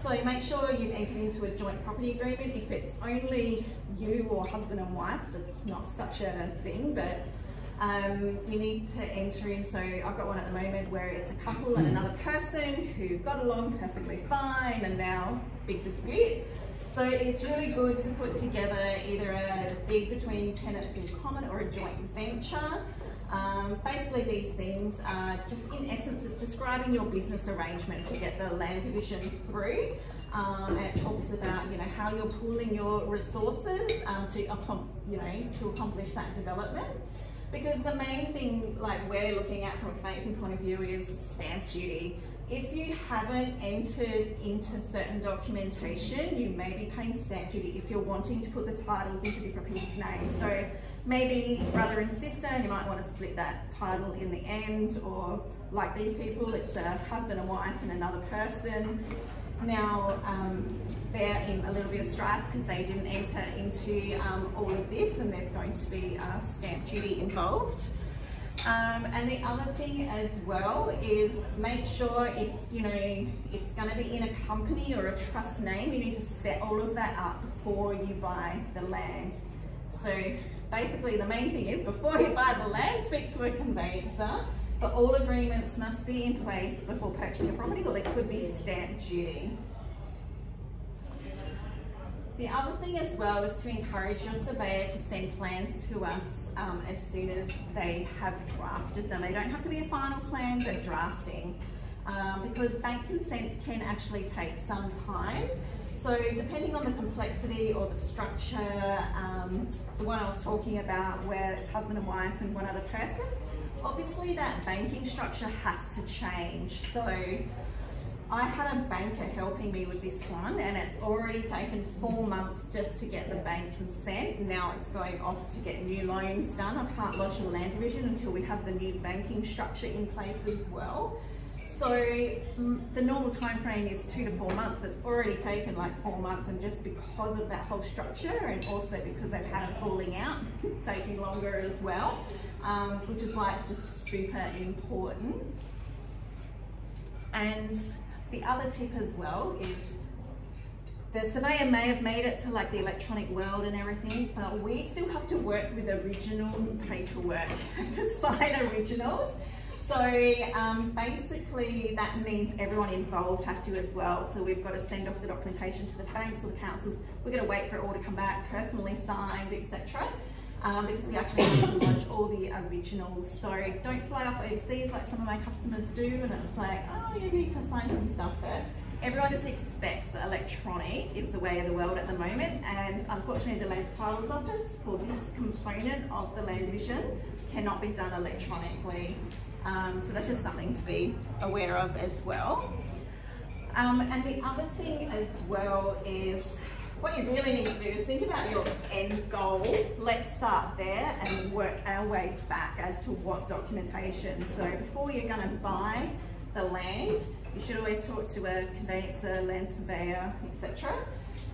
E: So make sure you've entered into a joint property agreement. If it's only you or husband and wife, it's not such a thing, but you need to enter in. So I've got one at the moment where it's a couple and another person who got along perfectly fine, and now big dispute. So it's really good to put together either a deed between tenants in common or a joint venture. Basically these things are just, in essence, it's describing your business arrangement to get the land division through. And it talks about, you know, how you're pooling your resources to accomplish that development. Because the main thing like we're looking at from a conveyancing point of view is stamp duty. If you haven't entered into certain documentation, you may be paying stamp duty if you're wanting to put the titles into different people's names. So maybe brother and sister, you might want to split that title in the end, or like these people, it's a husband and wife and another person. Now they're in a little bit of strife because they didn't enter into all of this, and there's going to be stamp duty involved. And the other thing as well is make sure if you know it's going to be in a company or a trust name, you need to set all of that up before you buy the land. So basically the main thing is before you buy the land, speak to a conveyancer, but all agreements must be in place before purchasing a property, or there could be stamp duty. The other thing as well is to encourage your surveyor to send plans to us as soon as they have drafted them. They don't have to be a final plan, but drafting. because bank consents can actually take some time. So depending on the complexity or the structure, the one I was talking about where it's husband and wife and one other person, obviously that banking structure has to change. So I had a banker helping me with this one, and it's already taken 4 months just to get the bank consent. Now it's going off to get new loans done. I can't lodge the land division until we have the new banking structure in place as well. So the normal time frame is 2 to 4 months, but it's already taken like 4 months, and just because of that whole structure, and also because they've had a falling out, taking longer as well, which is why it's just super important. And the other tip as well is the surveyor may have made it to like the electronic world and everything, but we still have to work with original paperwork to sign originals. So basically that means everyone involved has to as well. So we've got to send off the documentation to the banks or the councils. We're going to wait for it all to come back, personally signed, etc. Because we actually need to lodge all the originals. So don't fly off overseas like some of my customers do, and it's like, oh, you need to sign some stuff first. Everyone just expects that electronic is the way of the world at the moment, and unfortunately the Land Titles Office for this component of the land division cannot be done electronically. So that's just something to be aware of as well. And the other thing as well is, what you really need to do is think about your end goal. Let's start there and work our way back as to what documentation. So before you're going to buy the land, you should always talk to a conveyancer, land surveyor, etc.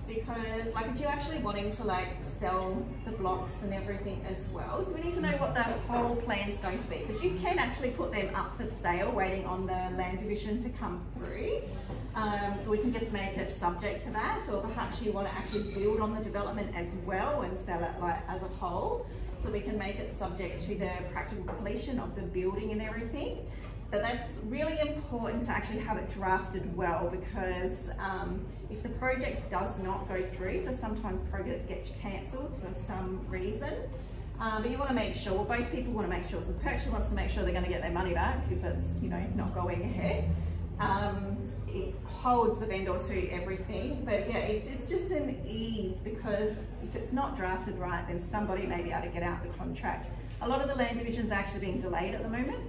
E: Because like if you're actually wanting to like sell the blocks and everything as well, so we need to know what the whole plan is going to be, because you can actually put them up for sale waiting on the land division to come through. We can just make it subject to that, or perhaps you want to actually build on the development as well and sell it like as a whole, so we can make it subject to the practical completion of the building and everything. But that's really important to actually have it drafted well, because if the project does not go through, so sometimes projects get cancelled for some reason, but you want to make sure, well, both people want to make sure, so the purchaser wants to make sure they're going to get their money back if it's, you know, not going ahead. It holds the vendor to everything, but yeah, it's just an ease, because if it's not drafted right, then somebody may be able to get out the contract. A lot of the land divisions are actually being delayed at the moment.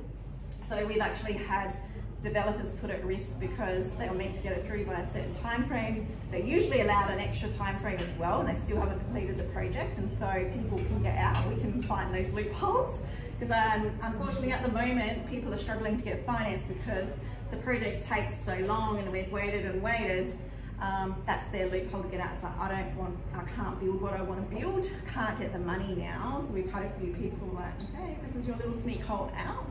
E: So we've actually had developers put at risk because they were meant to get it through by a certain time frame. They're usually allowed an extra time frame as well, and they still haven't completed the project, and so people can get out. We can find those loopholes, because unfortunately at the moment people are struggling to get finance because the project takes so long and we've waited and waited. That's their loophole to get out. It's like, I can't build what I want to build, can't get the money now. So we've had a few people like, okay, this is your little sneak hole out.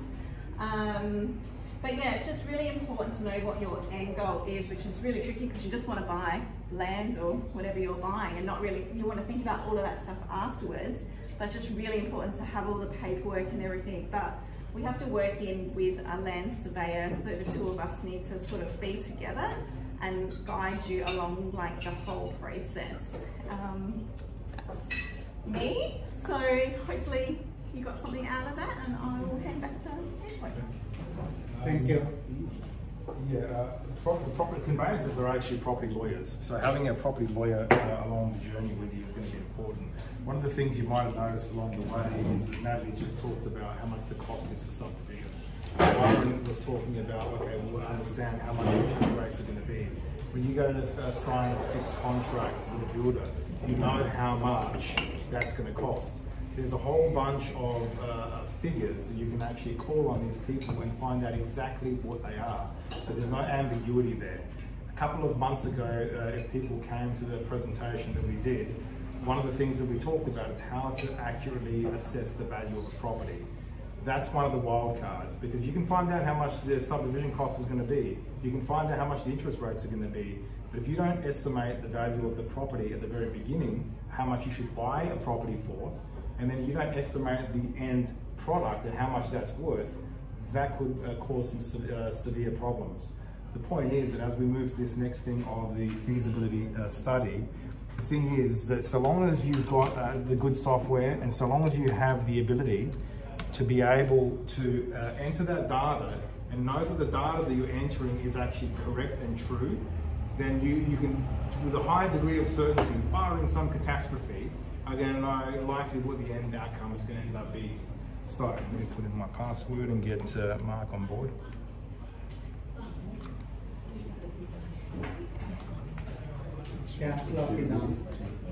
E: But yeah, it's just really important to know what your end goal is, which is really tricky because you just want to buy land or whatever you're buying, and not really, you want to think about all of that stuff afterwards. But it's just really important to have all the paperwork and everything. But we have to work in with a land surveyor, so the two of us need to sort of be together and guide you along like the whole process. That's me. So hopefully you got something out of that, and I will hand back to Angelo.
D: Thank you.
B: Yeah, property conveyancers are actually property lawyers. So having a property lawyer along the journey with you is going to be important. One of the things you might have noticed along the way is that Natalie just talked about how much the cost is for subdivision. Byron was talking about, okay, we'll understand how much interest rates are going to be. When you go to sign a fixed contract with a builder, you know how much that's going to cost. There's a whole bunch of figures that you can actually call on these people and find out exactly what they are. So there's no ambiguity there. A couple of months ago, if people came to the presentation that we did, one of the things that we talked about is how to accurately assess the value of a property. That's one of the wild cards, because you can find out how much the subdivision cost is going to be. You can find out how much the interest rates are going to be. But if you don't estimate the value of the property at the very beginning, how much you should buy a property for, and then you don't estimate the end product and how much that's worth, that could cause some severe problems. The point is that as we move to this next thing of the feasibility study, the thing is that so long as you've got the good software, and so long as you have the ability to be able to enter that data and know that the data that you're entering is actually correct and true, then you can, with a high degree of certainty, barring some catastrophe, are going to know likely what the end outcome is going to end up being. So let me put in my password and get Mark on board.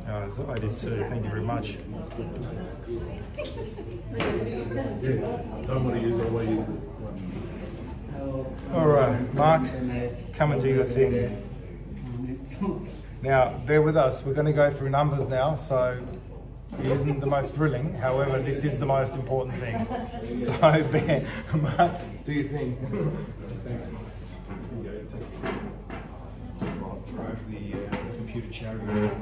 B: Oh, it is too. Thank you very much.
F: Don't want to use it, I want to use it.
B: All right, Mark, come and do your thing. Now, bear with us. We're going to go through numbers now, so it isn't the most thrilling. However, this is the most important thing. So, bear, Mark, do your thing. Thanks, Mark. Here you go. Thanks. Drive the computer chariot.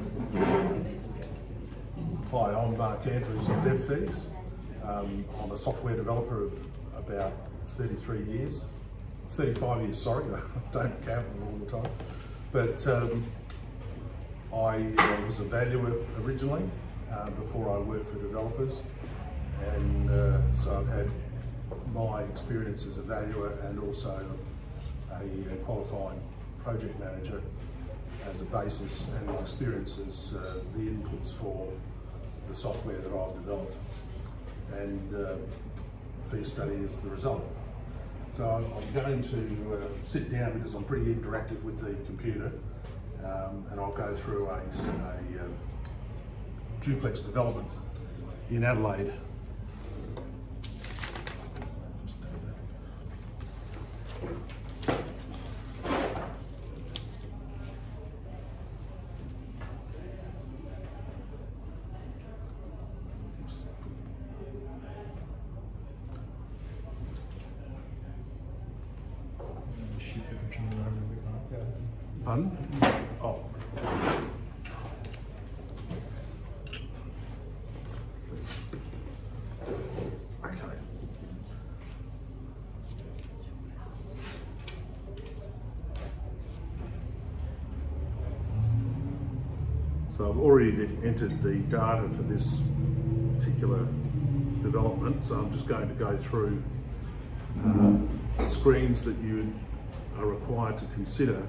F: Hi, I'm Mark Andrews of DevFees. I'm a software developer of about 35 years, sorry, I don't count them all the time. But I was a valuer originally before I worked for developers, and so I've had my experience as a valuer and also a qualified project manager as a basis, and my experience as the inputs for the software that I've developed, and fee study is the result. So I'm going to sit down because I'm pretty interactive with the computer, and I'll go through a duplex development in Adelaide. Pardon? Oh. Okay. So I've already entered the data for this particular development, so I'm just going to go through screens that you are required to consider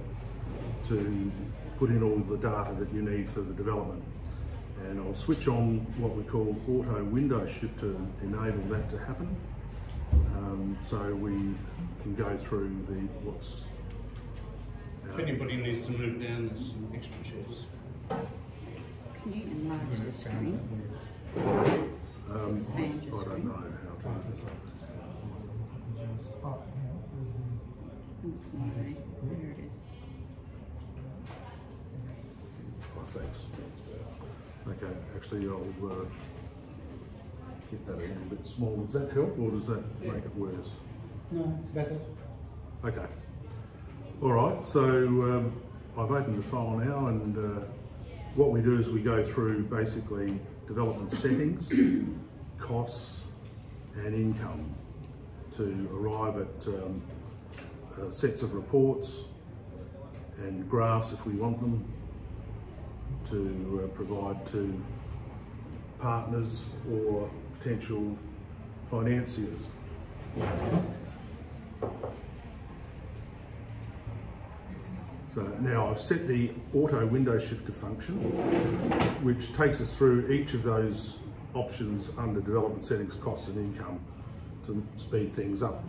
F: to put in all the data that you need for the development. And I'll switch on what we call auto window shift to enable that to happen. So we can go through what's...
D: If anybody needs to move down, there's some extra chairs.
G: Can you enlarge the screen? Expand your
F: I don't
G: screen.
F: know how to...
G: Okay, there it is.
F: Oh, thanks. Okay, actually I'll get that a little bit smaller. Does that help, or does that make it worse?
H: No, it's better.
F: Okay. All right, so I've opened the file now, and what we do is we go through basically development settings, costs and income to arrive at sets of reports and graphs if we want them to provide to partners or potential financiers. So now I've set the auto window shifter function, which takes us through each of those options under development settings, costs and income to speed things up,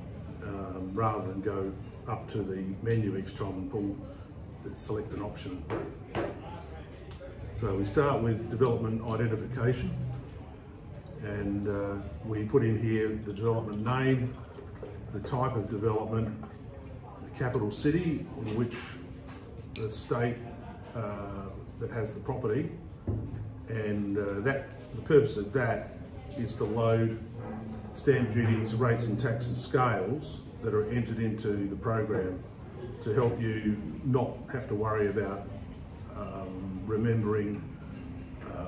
F: rather than go up to the menu each time and select an option. So we start with development identification, and we put in here the development name, the type of development, the capital city in which the state that has the property, and the purpose of that is to load stamp duties, rates and taxes scales that are entered into the program to help you not have to worry about remembering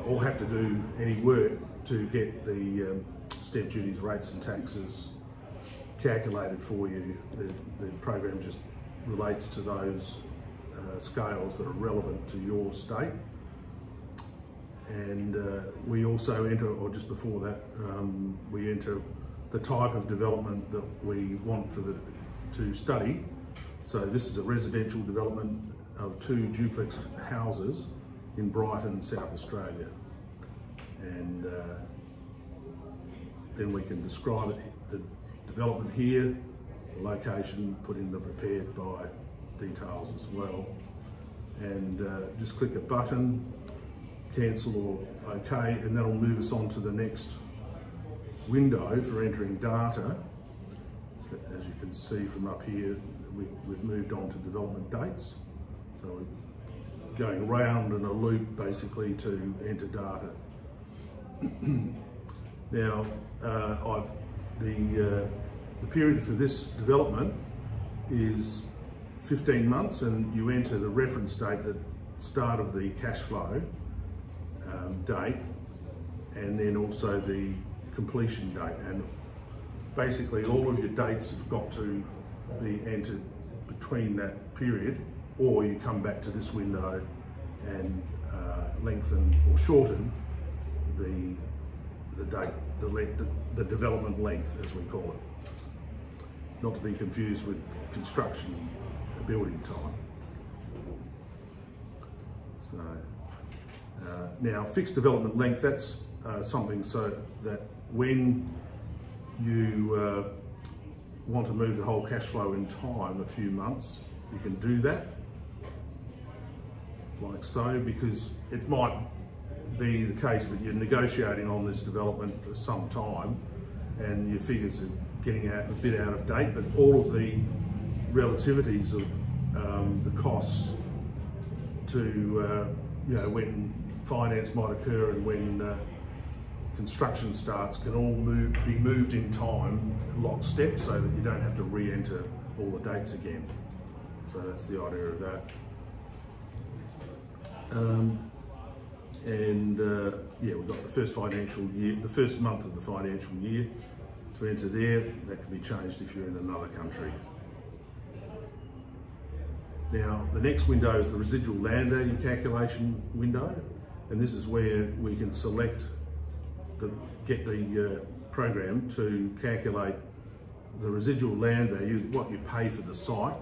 F: or have to do any work to get the stamp duties, rates and taxes calculated for you. The program just relates to those scales that are relevant to your state. And we also enter, or just before that, we enter the type of development that we want for the to study. So this is a residential development of 2 duplex houses in Brighton, South Australia. And then we can describe it, the development here, the location, put in the prepared by details as well. And just click a button, cancel or OK, and that'll move us on to the next window for entering data. So as you can see from up here, we've moved on to development dates. So we're going round in a loop basically to enter data. Now, the period for this development is 15 months, and you enter the reference date, the start of the cash flow date, and then also the completion date. And basically all of your dates have got to be entered between that period, or you come back to this window and lengthen or shorten the date, the development length, as we call it. Not to be confused with construction building time. So now fixed development length, that's something so that when you want to move the whole cash flow in time a few months, you can do that like so, because it might be the case that you're negotiating on this development for some time and your figures are getting a bit out of date, but all of the relativities of the costs to when finance might occur and when construction starts can all be moved in time lockstep, so that you don't have to re-enter all the dates again. So that's the idea of that. We've got the first financial year, the first month of the financial year to enter there. That can be changed if you're in another country. Now, the next window is the residual land value calculation window, and this is where we can select get the program to calculate the residual land value, what you pay for the site,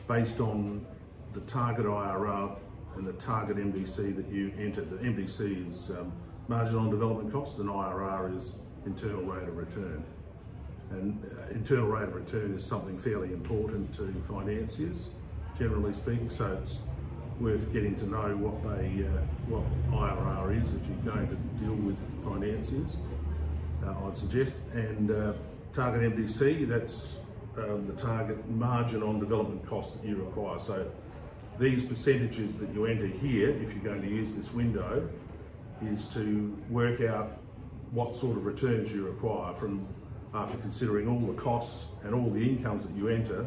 F: based on the target IRR and the target MDC that you enter. The MDC is margin on development cost, and IRR is internal rate of return. And internal rate of return is something fairly important to financiers, generally speaking, so it's worth getting to know what IRR is if you're going to deal with financiers, I'd suggest. And target MDC, that's the target margin on development costs that you require. So these percentages that you enter here, if you're going to use this window, is to work out what sort of returns you require from after considering all the costs and all the incomes that you enter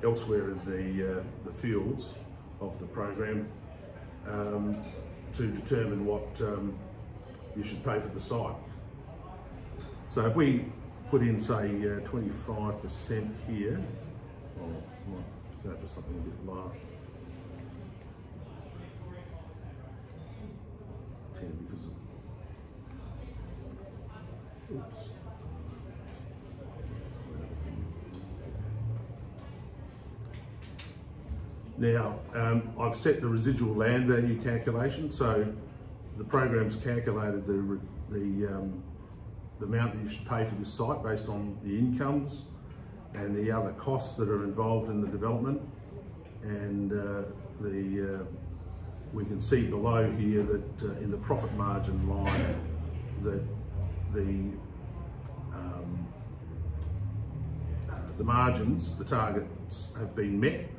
F: elsewhere in the fields of the program, to determine what you should pay for the site. So if we put in, say, 25% here, or might go for something a bit lower, 10 because of, oops. Now, I've set the residual land value calculation, so the program's calculated the amount that you should pay for this site based on the incomes and the other costs that are involved in the development. And we can see below here that in the profit margin line that the margins, the targets have been met.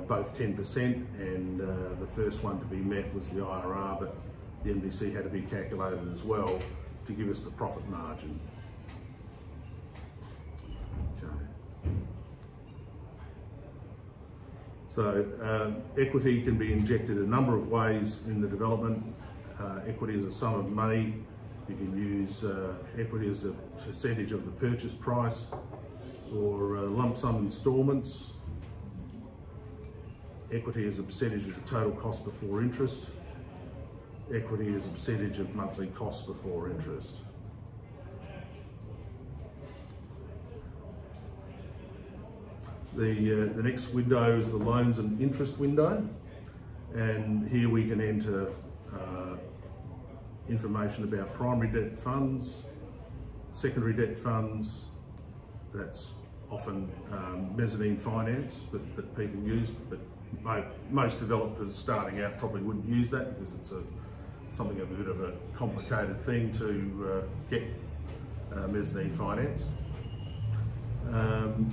F: Both 10%, and the first one to be met was the IRR, but the MDC had to be calculated as well to give us the profit margin. Okay. So equity can be injected a number of ways in the development. Equity is a sum of money. You can use equity as a percentage of the purchase price, or lump sum instalments. Equity is a percentage of the total cost before interest. Equity is a percentage of monthly costs before interest. The next window is the loans and interest window, and here we can enter information about primary debt funds, secondary debt funds. That's often mezzanine finance that people use, but most developers starting out probably wouldn't use that because it's something of a bit of a complicated thing to get mezzanine finance. And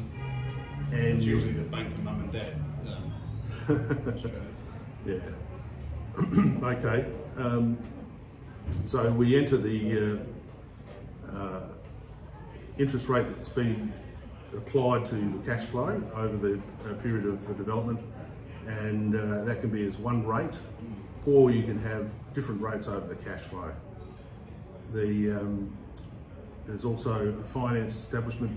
D: it's usually the bank of mum and dad.
F: Yeah. Okay. So we enter the interest rate that's been applied to the cash flow over the period of the development, and that can be as one rate, or you can have different rates over the cash flow. There's also a finance establishment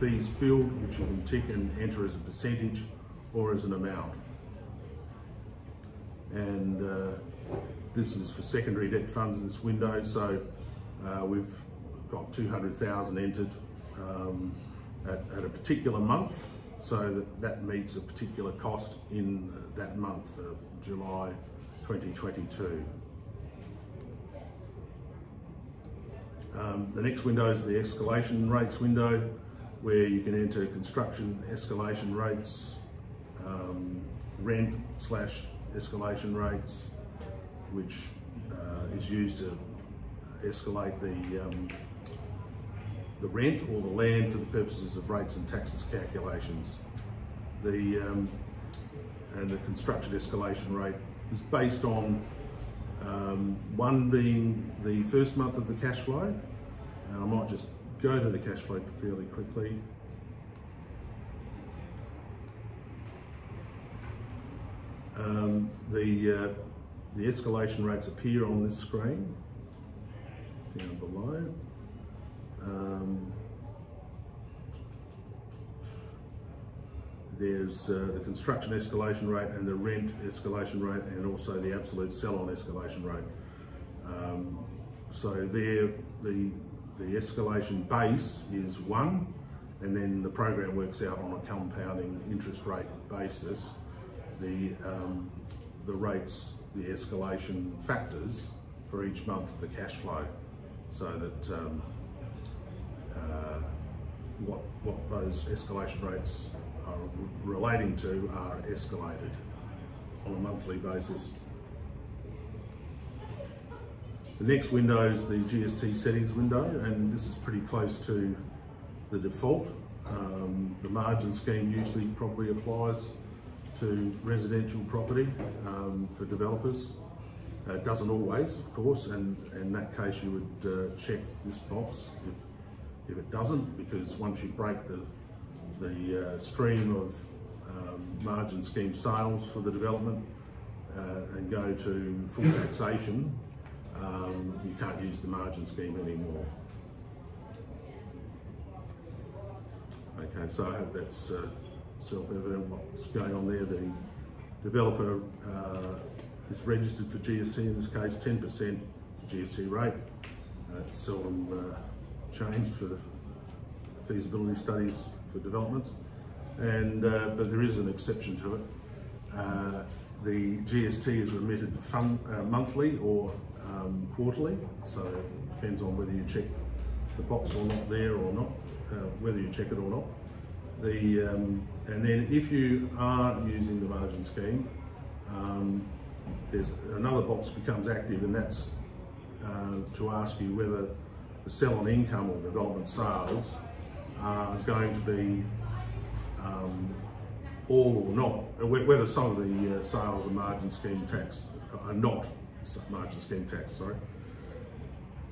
F: fees field, which you can tick and enter as a percentage or as an amount. And this is for secondary debt funds, this window. So we've got 200,000 entered at a particular month, so that meets a particular cost in that month, July 2022. The next window is the escalation rates window, where you can enter construction escalation rates, rent/escalation rates, which is used to escalate the rent or the land for the purposes of rates and taxes calculations. And the construction escalation rate is based on one being the first month of the cash flow. And I might just go to the cash flow fairly quickly. The escalation rates appear on this screen down below. There's the construction escalation rate and the rent escalation rate, and also the absolute sell-on escalation rate. So there, the escalation base is 1, and then the program works out on a compounding interest rate basis the rates, the escalation factors for each month of the cash flow, so that what those escalation rates are relating to are escalated on a monthly basis. The next window is the GST settings window, and this is pretty close to the default. The margin scheme usually probably applies to residential property for developers. It doesn't always, of course, and in that case you would check this box if it doesn't, because once you break the stream of margin scheme sales for the development and go to full taxation, you can't use the margin scheme anymore. Okay, so I hope that's self-evident what's going on there. The developer is registered for GST, in this case 10% is the GST rate. It's seldom changed for the feasibility studies for developments, and but there is an exception to it. The GST is remitted monthly or quarterly, so it depends on whether you check the box or not there or not, whether you check it or not. And then if you are using the margin scheme, there's another box becomes active, and that's to ask you whether the sell-on income or development sales are going to be all or not, whether some of the sales are margin scheme tax are not margin scheme tax, sorry.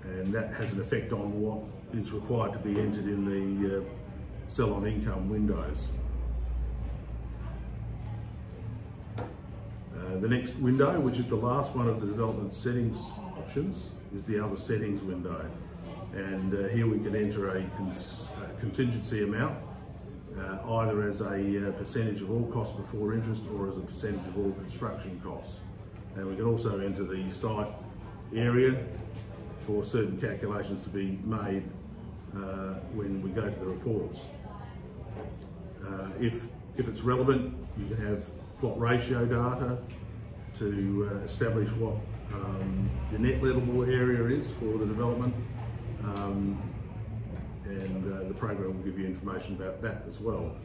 F: And that has an effect on what is required to be entered in the sell-on income windows. The next window, which is the last one of the development settings options, is the other settings window. And here we can enter a contingency amount, either as a percentage of all costs before interest or as a percentage of all construction costs. And we can also enter the site area for certain calculations to be made when we go to the reports. If it's relevant, you can have plot ratio data to establish what your net lettable area is for the development, and the program will give you information about that as well.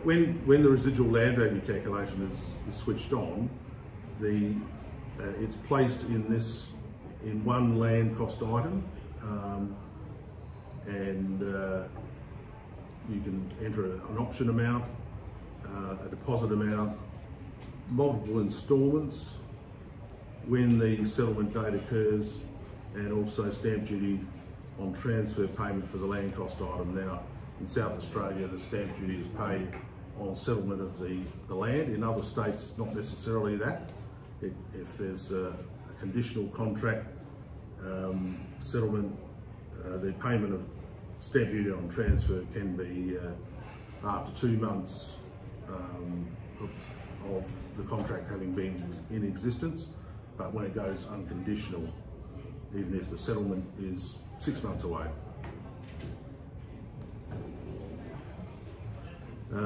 F: When the residual land value calculation is switched on, it's placed in one land cost item, and you can enter an option amount, a deposit amount, multiple instalments, when the settlement date occurs, and also stamp duty on transfer payment for the land cost item. Now, in South Australia, the stamp duty is paid on settlement of the land. In other states, it's not necessarily that. If there's a conditional contract settlement, the payment of stamp duty on transfer can be after 2 months of the contract having been in existence, but when it goes unconditional, even if the settlement is 6 months away.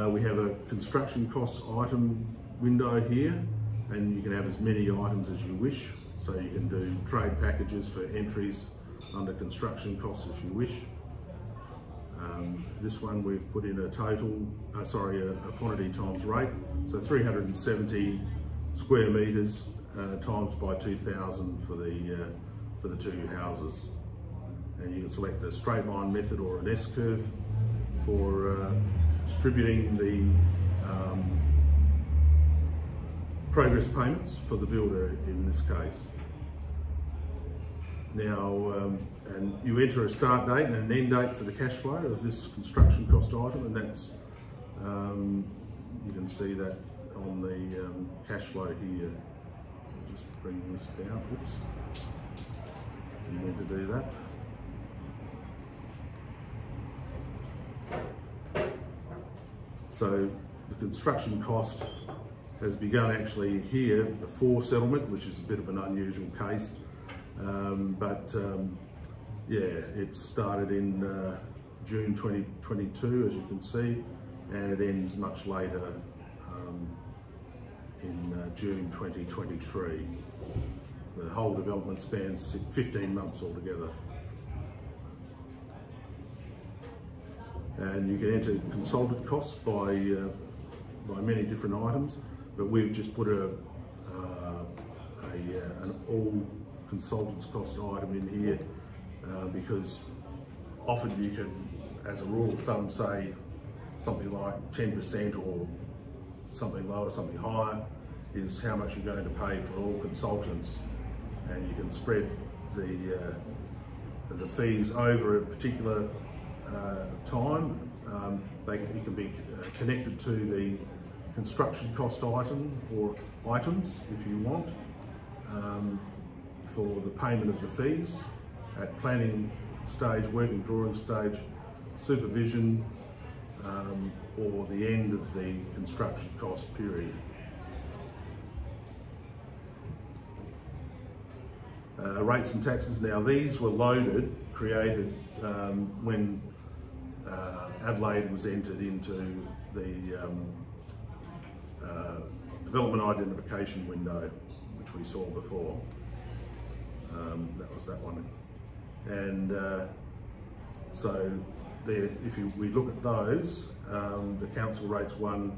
F: We have a construction costs item window here, and you can have as many items as you wish. So you can do trade packages for entries under construction costs if you wish. This one we've put in a total, a quantity times rate. So 370 square metres times by 2,000 for the 2 houses. And you can select a straight line method or an S-curve for distributing the progress payments for the builder in this case. Now, and you enter a start date and an end date for the cash flow of this construction cost item, and that's, you can see that on the cash flow here. I'll just bring this down, oops, didn't mean to do that. So the construction cost has begun actually here before settlement, which is a bit of an unusual case. Yeah, it started in June 2022, as you can see, and it ends much later in June 2023. The whole development spans 15 months altogether. And you can enter consultant costs by many different items, but we've just put an all consultants cost item in here because often you can, as a rule of thumb, say something like 10% or something lower, something higher is how much you're going to pay for all consultants, and you can spread the fees over a particular time. It can be connected to the construction cost item or items if you want, for the payment of the fees at planning stage, working drawing stage, supervision, or the end of the construction cost period. Rates and taxes, now these were created when Adelaide was entered into the development identification window, which we saw before. That was that one. And so there, we look at those, the council rates one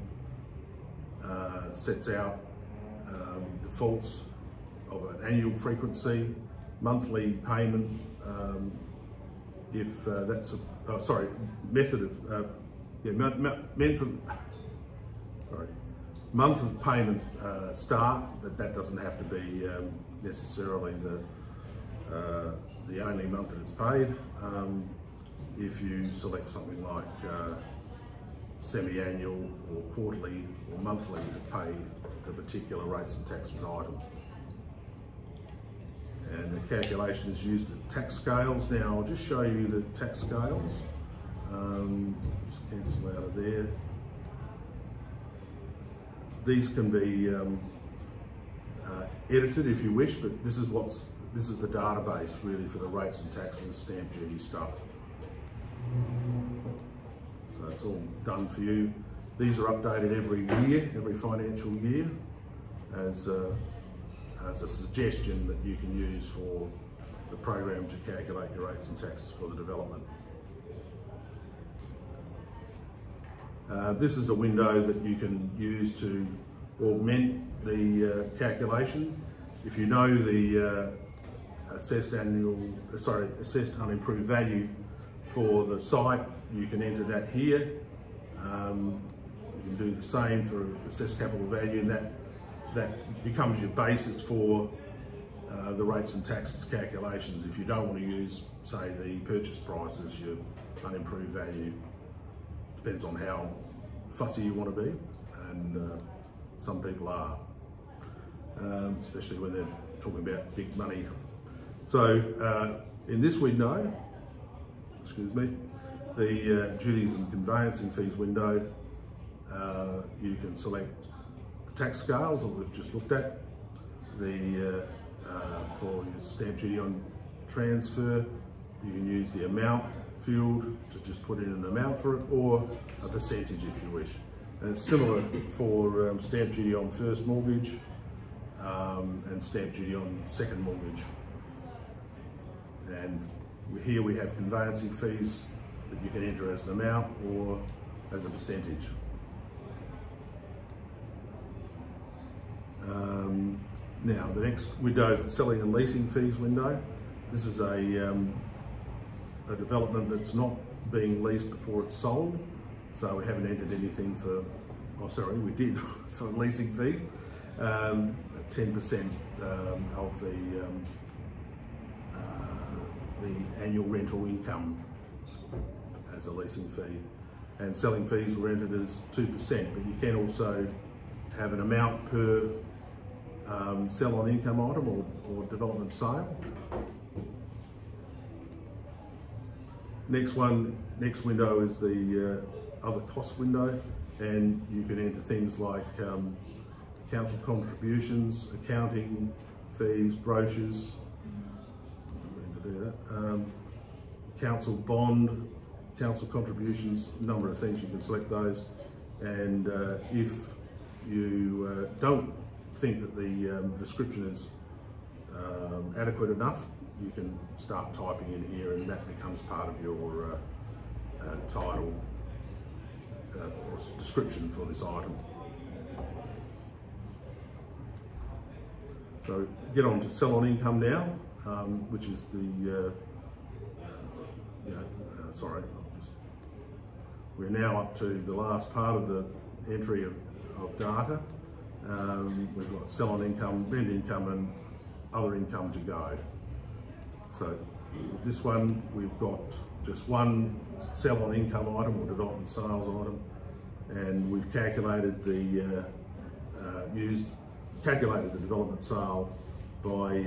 F: sets out defaults of an annual frequency, monthly payment, if that's a, method of, month of payment start, but that doesn't have to be necessarily the only month that it's paid. If you select something like semi-annual or quarterly or monthly to pay the particular rates and taxes item. And the calculation is used with tax scales. Now I'll just show you the tax scales. Just cancel out of there. These can be edited if you wish, but this is what's this is the database really for the rates and taxes, stamp duty stuff. So it's all done for you. These are updated every year, every financial year, as a suggestion that you can use for the program to calculate your rates and taxes for the development. This is a window that you can use to augment the calculation. If you know the assessed unimproved value for the site, you can enter that here. You can do the same for assessed capital value, and that becomes your basis for the rates and taxes calculations. If you don't want to use, say, the purchase price as your unimproved value, depends on how fussy you want to be, and some people are, especially when they're talking about big money. So in this window, excuse me, the duties and conveyancing fees window, you can select the tax scales that we've just looked at. For your stamp duty on transfer, you can use the amount field to just put in an amount for it, or a percentage if you wish. And it's similar for stamp duty on first mortgage and stamp duty on second mortgage. And here we have conveyancing fees that you can enter as an amount or as a percentage. Now the next window is the selling and leasing fees window. This is a development that's not being leased before it's sold, so we haven't entered anything for, oh sorry, we did for leasing fees. 10% of the annual rental income as a leasing fee, and selling fees were entered as 2%, but you can also have an amount per sell on income item or development sale. Next window is the other cost window, and you can enter things like council contributions, accounting fees, brochures, I didn't mean to do that, council bond, council contributions, a number of things. You can select those, and if you don't think that the description is adequate enough, you can start typing in here, and that becomes part of your title or description for this item. So get on to sell on income now, which is the we're now up to the last part of the entry of data. We've got sell on income, rent income, and other income to go. So with this one, we've got just one sell on income item or development sales item, and we've calculated the calculated the development sale by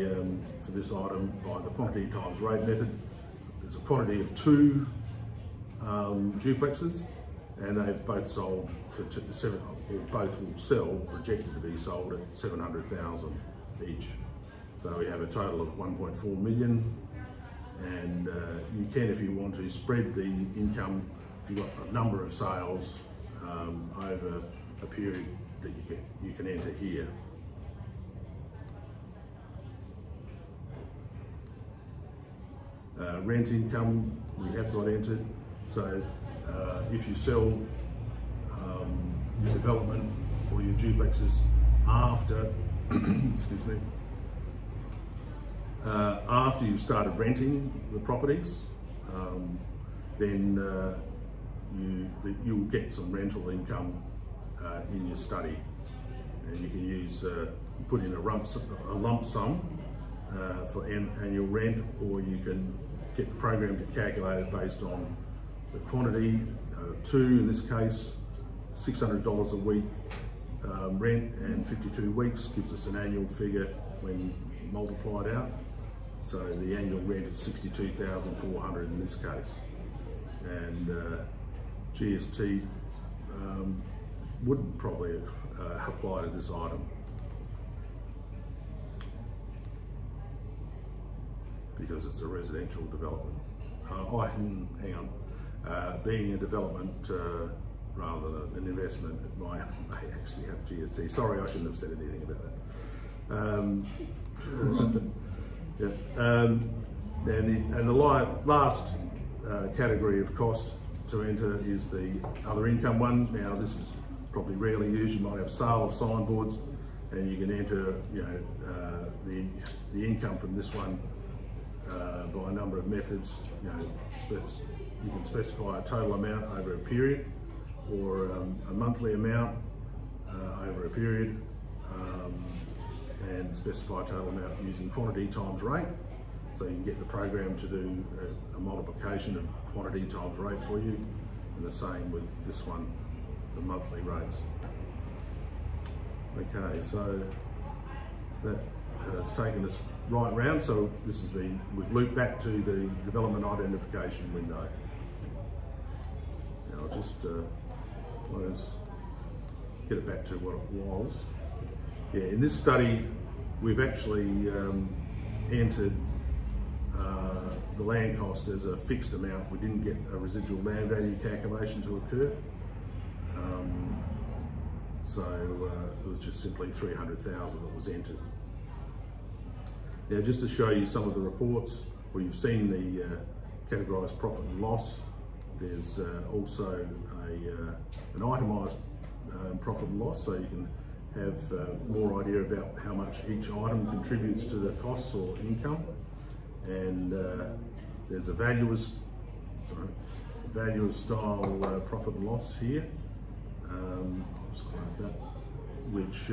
F: for this item by the quantity times rate method. There's a quantity of 2 duplexes, and they've both sold for both will sell, projected to be sold at 700,000 each. So we have a total of 1.4 million, and you can, if you want to, spread the income if you've got a number of sales over a period that you can enter here. Rent income we have got entered, so if you sell your development or your duplexes after, excuse me, after you've started renting the properties, then you'll get some rental income in your study, and you can use put in a lump sum for annual rent, or you can get the program to calculate it based on the quantity, 2 in this case, $600 a week rent, and 52 weeks gives us an annual figure when multiplied out. So the annual rent is $62,400 in this case, and GST wouldn't probably apply to this item. because it's a residential development. Hang on. Being a development rather than an investment, it may actually have GST. Sorry, I shouldn't have said anything about that. And the last category of cost to enter is the other income one. Now, this is probably rarely used. You might have sale of signboards, and you can enter, the income from this one by a number of methods. You can specify a total amount over a period, or a monthly amount over a period, and specify a total amount using quantity times rate. So you can get the program to do a multiplication of quantity times rate for you, and the same with this one for monthly rates. Okay, so that has taken us right round. So this is we've looped back to the development identification window. Now I'll just get it back to what it was. Yeah, in this study, we've actually entered the land cost as a fixed amount. We didn't get a residual land value calculation to occur. So it was just simply 300,000 that was entered. Now, just to show you some of the reports, where you've seen the categorised profit and loss, there's also an itemised profit and loss, so you can have more idea about how much each item contributes to the costs or income. And there's a valuer's style profit and loss here. I'll just close that, which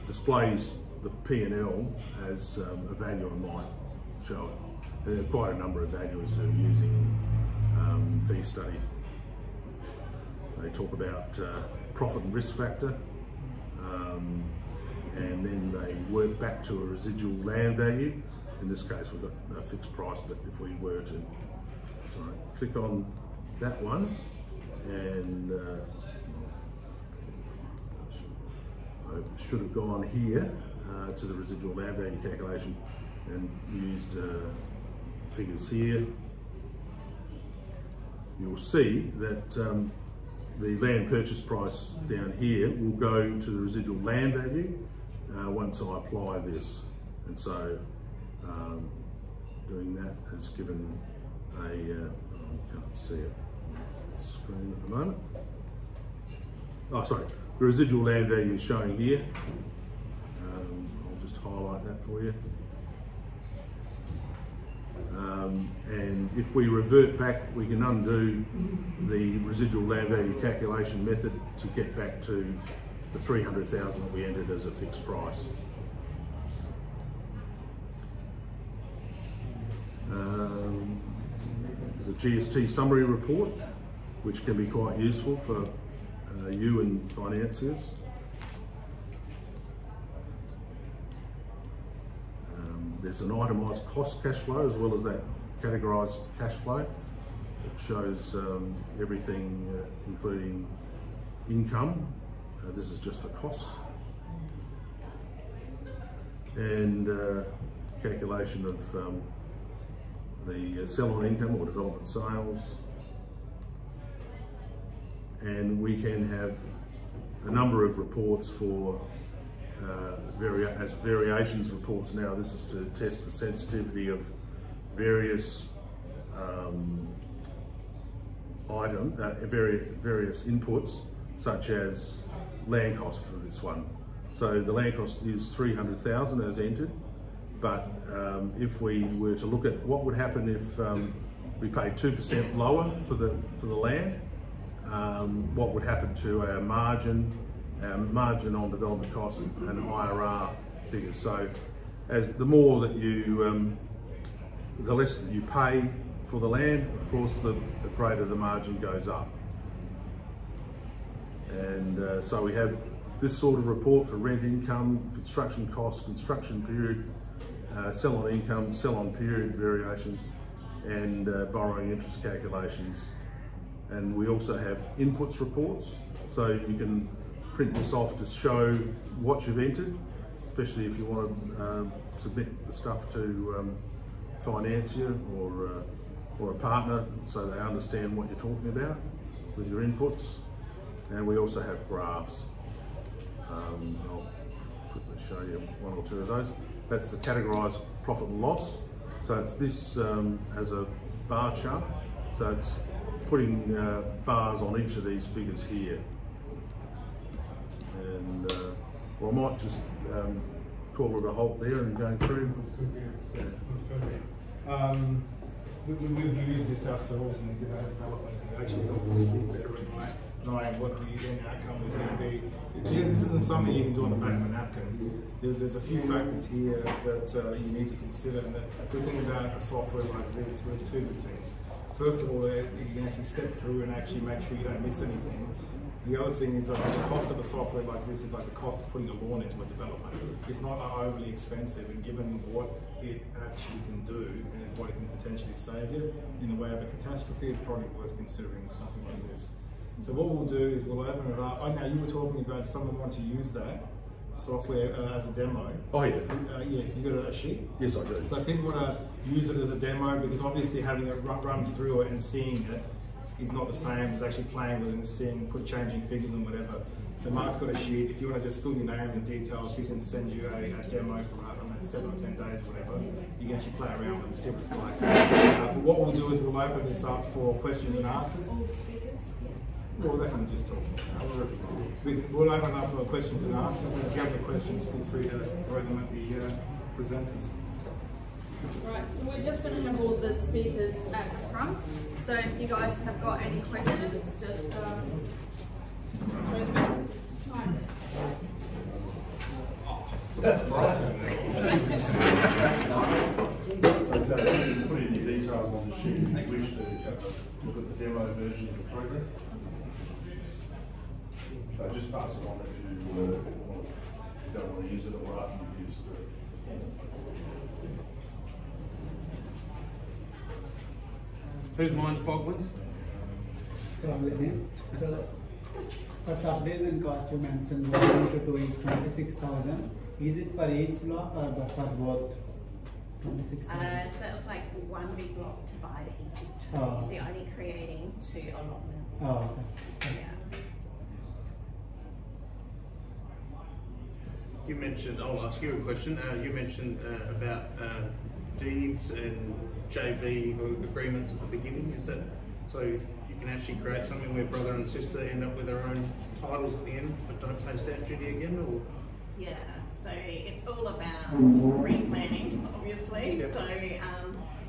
F: displays the P&L as a valuer might show it. And there are quite a number of valuers who are using fee study. They talk about profit and risk factor, and then they work back to a residual land value. In this case, we've got a fixed price, but if we were to, click on that one, and I should have gone here to the residual land value calculation and used figures here. You'll see that the land purchase price down here will go to the residual land value once I apply this. And so doing that has given I can't see it on the screen at the moment. Oh, sorry, the residual land value is showing here. I'll just highlight that for you. And if we revert back, we can undo the residual land value calculation method to get back to the 300,000 that we entered as a fixed price. There's a GST summary report, which can be quite useful for you and financiers. There's an itemised cost cash flow as well as that categorised cash flow. It shows everything, including income. This is just for costs. And calculation of the sell-on income or development sales. And we can have a number of reports for variations reports. Now, this is to test the sensitivity of various various inputs, such as land cost for this one. So the land cost is 300,000 as entered, but if we were to look at what would happen if we paid 2% lower for the land, what would happen to our margin on development costs and IRR figures. So the more that you, the less that you pay for the land, of course, the greater the margin goes up. And so we have this sort of report for rent income, construction costs, construction period, sell-on income, sell-on period variations, and borrowing interest calculations. And we also have inputs reports, so you can print this off to show what you've entered, especially if you want to submit the stuff to financier or a partner, so they understand what you're talking about with your inputs. And we also have graphs. I'll quickly show you one or two of those. That's the categorised profit and loss. So it's this as a bar chart. So it's putting bars on each of these figures here. And well, I might just call it a halt there and going through.
B: That's perfect. We've used this ourselves in the development and actually helped us sleep better at night, knowing what the end outcome is going to be. This isn't something you can do on the back of a napkin. There's a few factors here that you need to consider, and the good thing about a software like this, there's two good things. First of all, you can actually step through and actually make sure you don't miss anything. The other thing is that the cost of a software like this is like the cost of putting a lawn into a development. It's not overly expensive, and given what it actually can do and what it can potentially save you in the way of a catastrophe, it's probably worth considering something like this. So what we'll do is we'll open it up. Oh, now you were talking about someone wanting to use that software as a demo.
F: Oh yeah.
B: Yes, you got a sheet?
F: Yes, I do.
B: So people want to use it as a demo, because obviously having it run through it and seeing it is not the same as actually playing with it and seeing, changing figures and whatever. So Mark's got a sheet. If you want to just fill your name and details, he can send you a demo for, I don't know, 7 or 10 days or whatever. You can actually play around with it and see what it's like. But what we'll do is we'll open this up for questions and answers.
A: All the speakers.
B: Well, they can just talk. We'll open up for questions and answers, and if you have the questions, feel free to throw them at the presenters.
A: Right, so we're just going to have all of the speakers at the front. So if you guys have got any questions, just throw them in. This is time.
F: That's okay, put in your details on the sheet if you wish to look at the demo version of the program. So just pass it on if you don't want to use it or after you've used it.
D: Whose mind's boggling?
H: So, for subdivision cost you mentioned 1 to 2 is 26,000. Is it for each block or for both? 26,000.
E: So that was like one big block divided into two.
H: Oh.
E: So you're only creating 2 allotments.
H: Oh, okay.
E: Yeah.
I: You mentioned, I'll ask you a question. You mentioned about deeds and JV agreements at the beginning. Is that so you can actually create something where brother and sister end up with their own titles at the end but don't pay stamp duty again? Or?
E: Yeah, so it's all about pre-planning, obviously.
I: Yep.
E: So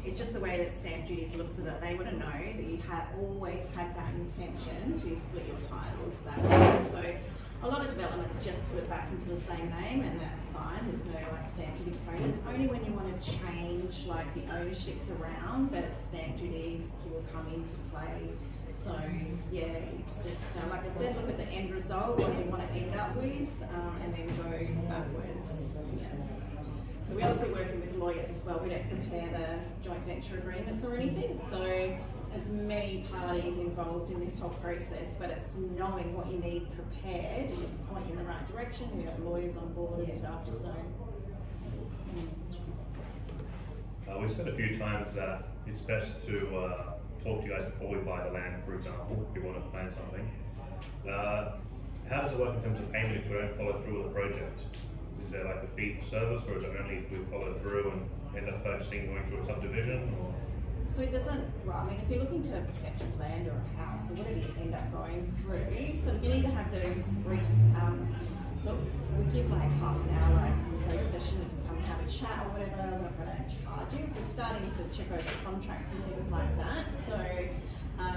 E: it's just the way that stamp duties looks at it. They want to know that you have always had that intention to split your titles that way. So a lot of developments just put it back into the same name, and that's fine. There's no like stamp duty credits. Only when you want to change like the ownerships around that stamp duties will come into play. So yeah, it's just like I said, look at the end result, what you want to end up with, and then go backwards. Yeah. So we're obviously working with lawyers as well. We don't prepare the joint venture agreements or anything. So there's many parties involved in this whole process, but it's knowing what you need prepared and point you in the right direction. We have lawyers on board and stuff. So
J: we've said a few times that it's best to talk to you guys before we buy the land, for example, if we want to plan something. How does it work in terms of payment if we don't follow through with the project? Is there like a fee for service, or is it only if we follow through and end up purchasing, going through a subdivision? Or?
E: So it doesn't, well, I mean, if you're looking to purchase land or a house or whatever you end up going through, so you can either have those brief, look, we give like half an hour info session, you can come and have a chat or whatever. We're not going to charge you. We're starting to check over contracts and things like that. So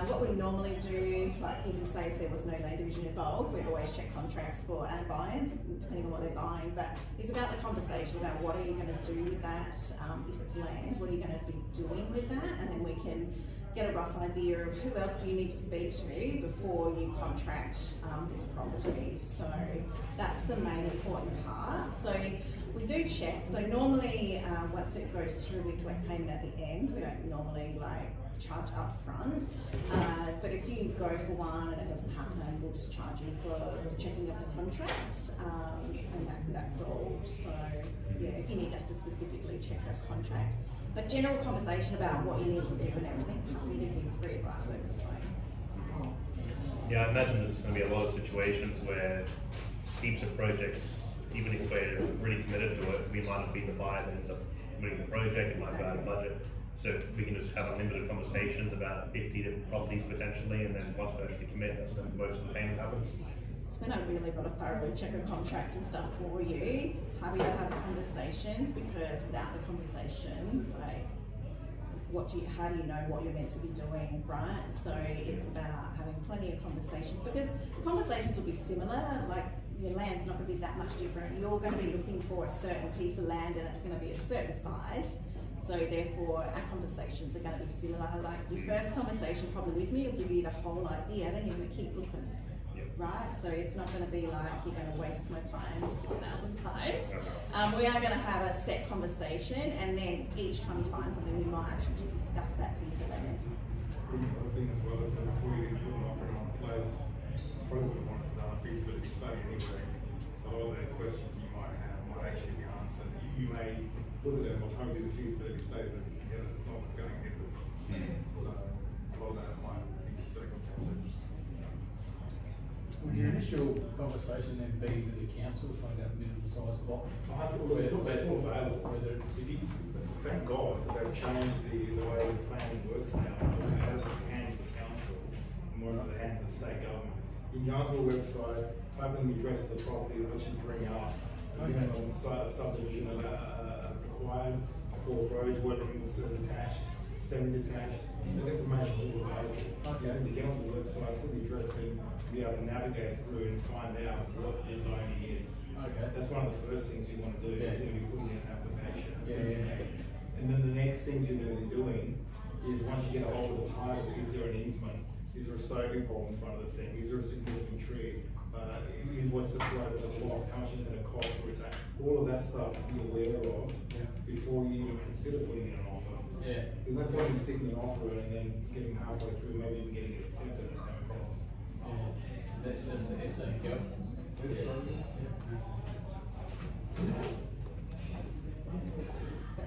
E: what we normally do, like even say if there was no land division involved, we always check contracts for our buyers, depending on what they're buying. But it's about the conversation about what are you going to do with that, if it's land, what are you going to be doing with that, and then we can get a rough idea of who else do you need to speak to before you contract this property. So that's the main important part. So we do check. So normally once it goes through, we collect payment at the end. We don't normally like charge up front, but if you go for one and it doesn't happen, we'll just charge you for the checking of the contract, and that's all. So yeah, if you need us to specifically check a contract, But general conversation about what you need to do and everything, happy to give free advice over the phone.
J: Yeah, I imagine there's going to be a lot of situations where heaps of projects, even if we're really committed to it, we might not be the buyer that ends up winning the project, it might go out of budget. So we can just have unlimited conversations about 50 different properties potentially, and then once we actually commit, that's when most of the payment happens.
E: It's when I really got to thoroughly check a contract and stuff for you. Happy to have conversations, because without the conversations, like, how do you know what you're meant to be doing, right? So it's about having plenty of conversations, because conversations will be similar. Like, your land's not going to be that much different. You're going to be looking for a certain piece of land and it's going to be a certain size. So therefore, our conversations are going to be similar. Like, your first conversation probably with me will give you the whole idea, then you're going to keep looking, right? So it's not going to be like you're going to waste my time 6,000 times. We are going to have a set conversation, and then each time you find something, we might actually just discuss that piece of land.
B: The other thing as well is that before you put an offer in place, probably would want to do a feasibility study anyway. So all the questions you might have might actually be answered. You may look at them, by the time you do the feasibility studies, and it's not what's going ahead with. So a lot of that might be circumstances.
K: Would your initial conversation then be with the council to find out minimum size block?
B: It's all available.
K: Whether it's city?
B: Thank God they've changed the way the planning works now. It has the hands of the council and more into the hands of the state government. You can go onto a website, type in the address of the property, what you bring up, subdivision required, 4 roads, whether it was detached, semi-detached. That information is all available. You have to get onto the website, put the address in, be able to navigate through and find out what the zoning is.
K: Okay.
B: That's one of the first things you want to do.
K: Yeah.
B: You're going to be putting in an application.
K: Yeah.
B: And then the next things you're going to be doing is, once you get a hold of the title, is there an easement? Is there a soaking pole in front of the thing? Is there a significant tree? What's the slope of the block? How much is it going to cost for it? All of that stuff to be aware of before you even consider putting in an offer.
K: Yeah.
B: There's no point in sticking an offer and then getting halfway through, maybe even getting it accepted and having problems.
K: That's just the SA go.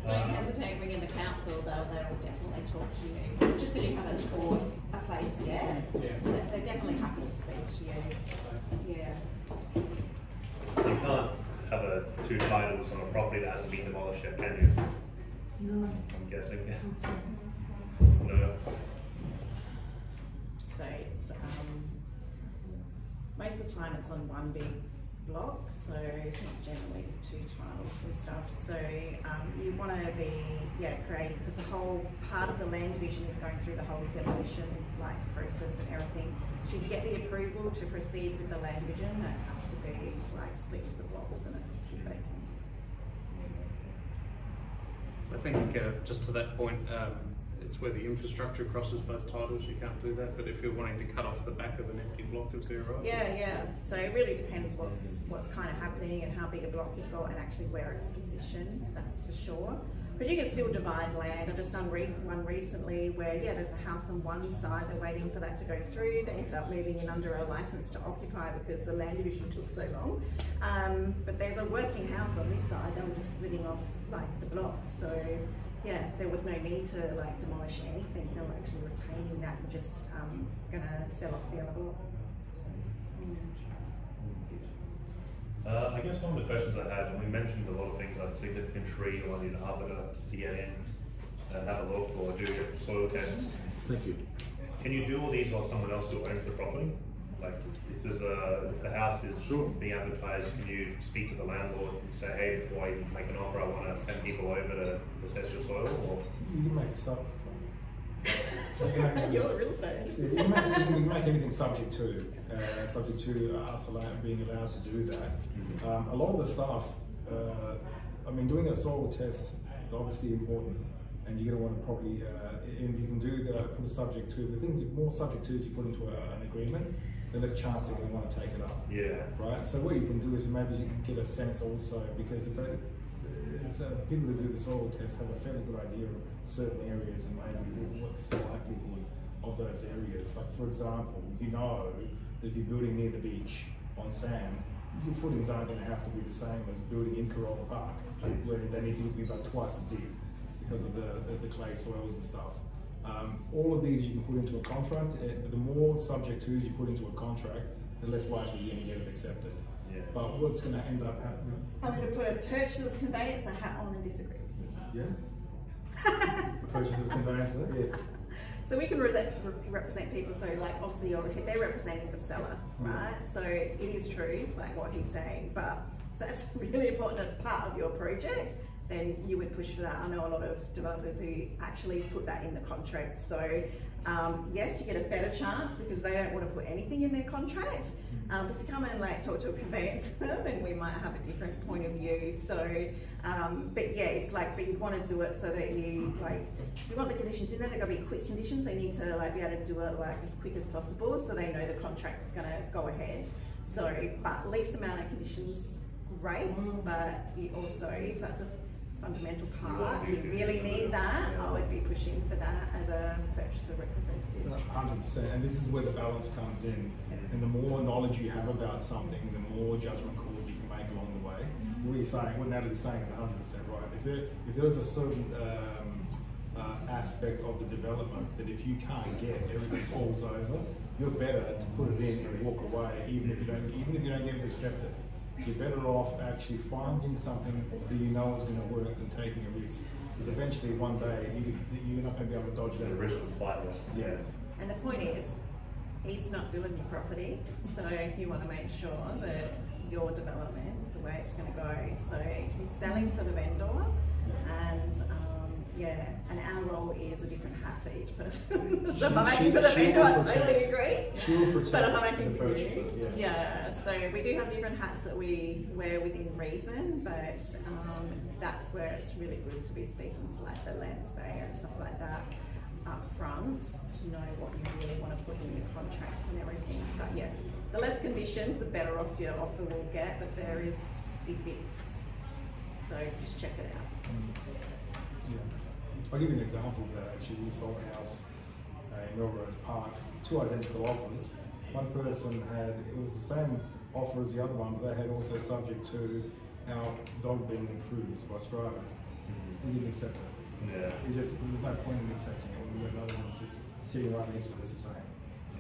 E: Don't hesitate ringing the council, they will definitely talk to you. Just because you haven't bought a place yet, they're definitely happy to speak to you. Yeah.
J: You can't have 2 titles on a property that hasn't been demolished yet, can you?
E: No.
J: I'm guessing. No.
E: So it's most of the time it's on one big block, so it's not generally 2 titles and stuff. So you want to be creative, because the whole part of the land division is going through the whole demolition process and everything. To get the approval to proceed with the land division, that has to be split into the blocks, and it's vacant.
I: I think just to that point, it's where the infrastructure crosses both titles, you can't do that. But if you're wanting to cut off the back of an empty block, is there right?
E: Yeah. So it really depends what's kind of happening and how big a block you've got and actually where it's positioned. That's for sure. But you can still divide land. I've just done one recently where there's a house on one side. They're waiting for that to go through. They ended up moving in under a license to occupy because the land division took so long. But there's a working house on this side. They were just splitting off the blocks. So there was no need to demolish anything. They were actually retaining that and just gonna sell off the other block.
J: I guess one of the questions I had, and we mentioned a lot of things like significant tree, or need an arbiter to get in and have a look, or do your soil tests.
F: Thank you.
J: Can you do all these while someone else still owns the property? Like, if the house is being advertised, can you speak to the landlord and say, hey, before I make an offer, I want to send people over to assess your soil? Or
B: You can make some.
E: You're the real estate.
B: You can make anything subject to us being allowed to do that. A lot of the stuff, doing a soil test is obviously important, and you're going to want to probably, and you can do put a subject to. The things more subject to is you put into an agreement, then there's a chance they're going to want to take it up. Yeah. Right. So what you can do is maybe you can get a sense also, because if people that do the soil test have a fairly good idea of certain areas and maybe what's the likelihood of those areas. Like, for example, you know that if you're building near the beach on sand, your footings aren't going to have to be the same as building in Corolla Park, where they need to be about twice as deep, because of the clay soils and stuff. All of these you can put into a contract, but the more subject tos you put into a contract, the less likely you're going to get it accepted. Yeah. But what's going to end up happening?
E: I'm going to put a purchaser's conveyancer hat on and disagree with you.
B: Yeah? The purchaser's conveyancer, yeah.
E: So we can represent people, so like obviously they're representing the seller, right? So it is true, like what he's saying, but that's a really important part of your project, then you would push for that. I know a lot of developers who actually put that in the contract. So yes, you get a better chance because they don't want to put anything in their contract. But if you come and like talk to a conveyancer, then we might have a different point of view. So, but yeah, it's like, but you'd want to do it so that you like, if you want the conditions in there, they're going to be quick conditions. So you need to like be able to do it like as quick as possible, so they know the contract is going to go ahead. So, but least amount of conditions, great. But you also, if that's a fundamental part, you really need that, I would be pushing for that as a purchaser representative.
B: 100%, and this is where the balance comes in. And the more knowledge you have about something, the more judgment calls you can make along the way. What you're saying, what Natalie's saying is 100% right. If there's a certain aspect of the development that if you can't get, everything falls over, you're better to put it in and walk away, even if you don't get it accepted. You're better off actually finding something that you know is going to work than taking a risk. Because eventually, one day, you're not going to be able to dodge that risk. Yeah.
E: And the point is, he's not doing your property, so you want to make sure that your development is the way it's going to go. So he's selling for the vendor, and yeah, and our role is a different hat for each person. So if I'm acting for the vendor, I totally agree. But if I'm acting for you, yeah. So we do have different hats that we wear within reason, but that's where it's really good to be speaking to like the land surveyor and stuff like that up front to know what you really want to put in your contracts and everything. But yes, the less conditions, the better off your offer will get, but there is specifics. So just check it out.
B: Yeah. I'll give you an example of that. Actually, we sold a house in Melrose Park, 2 identical offers. One person had, it was the same offer as the other one, but they had also subject to our dog being approved by Strata. We didn't accept it. Yeah. There's no point in accepting it when we've got another one that's just sitting right next to it, it's the same.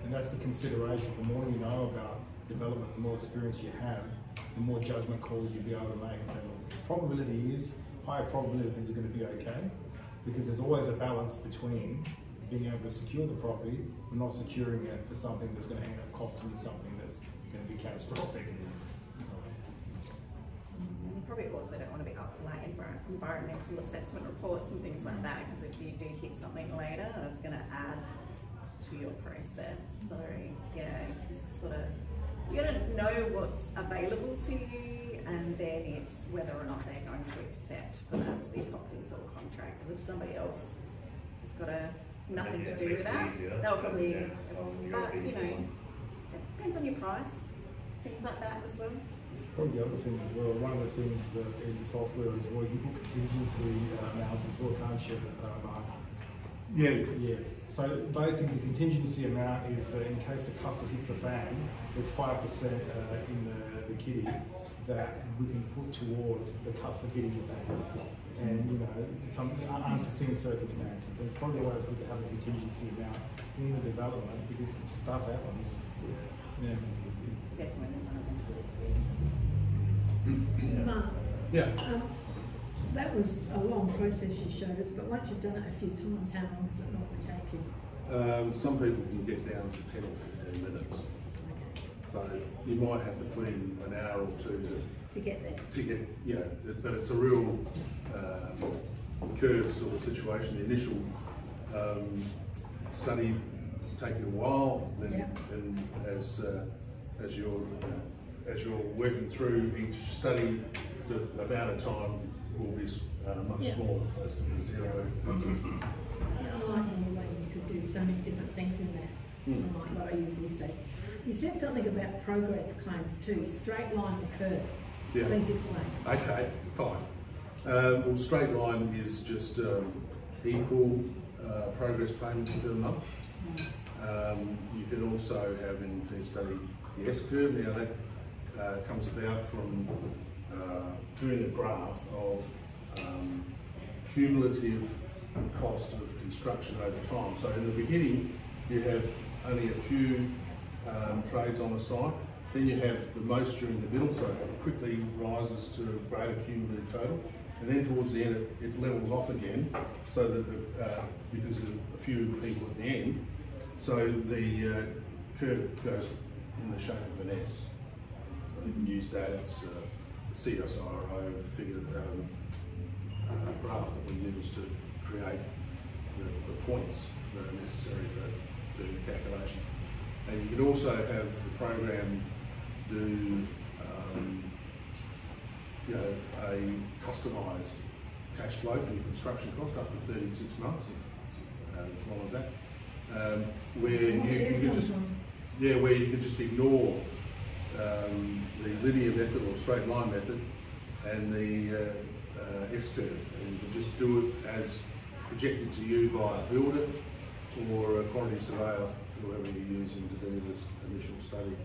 B: And that's the consideration. The more you know about development, the more experience you have, the more judgment calls you'll be able to make and say, look, probability is, higher probability is going to be okay, because there's always a balance between being able to secure the property but not securing it for something that's going to end up costing you something that's going to be catastrophic.
E: You probably also don't want to be up for like environmental assessment reports and things like that, because if you do hit something later, that's going to add to your process. So yeah, just sort of, you got to know what's available to you, and then it's whether or not they're going to accept for that to be popped into a contract. Because if somebody else has got nothing to do with that, they'll probably, but you know, it depends on your price, things like that as well.
B: Probably the other thing as well, one of the things in the software as well, you put contingency amounts as well, can't you, Mark? Yeah. So basically the contingency amount is in case the custard hits the fan, there's 5% in the kitty that we can put towards the custard hitting the fan. And you know, some unforeseen circumstances. And it's probably always good to have a contingency amount in the development because stuff happens. Yeah.
E: Definitely.
L: Mark,
F: yeah.
L: That was a long process you showed us, but once you've done it a few times, how long does it normally take you?
F: Some people can get down to 10 or 15 minutes.
L: Okay.
F: So you might have to put in an hour or two
L: to get there.
F: To get, you know, but it's a real curve sort of situation. The initial study take you a while, then as you're working through each study, the amount of time will be much smaller, close to the zero axis.
L: I like the way you could do so many different things in there, unlike what I use these days. You said something about progress claims too, straight line and curve.
F: Yeah.
L: Please explain.
F: Okay, fine. Well, straight line is just equal progress payments per month. You can also have in the study the S-curve. Now that comes about from doing a graph of cumulative cost of construction over time. So in the beginning, you have only a few trades on a site, then you have the most during the middle, so it quickly rises to a greater cumulative total, and then towards the end it levels off again, so that because of a few people at the end, so the curve goes in the shape of an S. So you can use that as a CSIRO figure graph that we use to create the points that are necessary for doing the calculations. And you could also have the program do a customised cash flow for your construction cost up to 36 months, if it's as long as that, where you could just ignore the linear method or straight line method and the S-curve, and you can just do it as projected to you by a builder or a quantity surveyor, whoever you're using to do this initial study.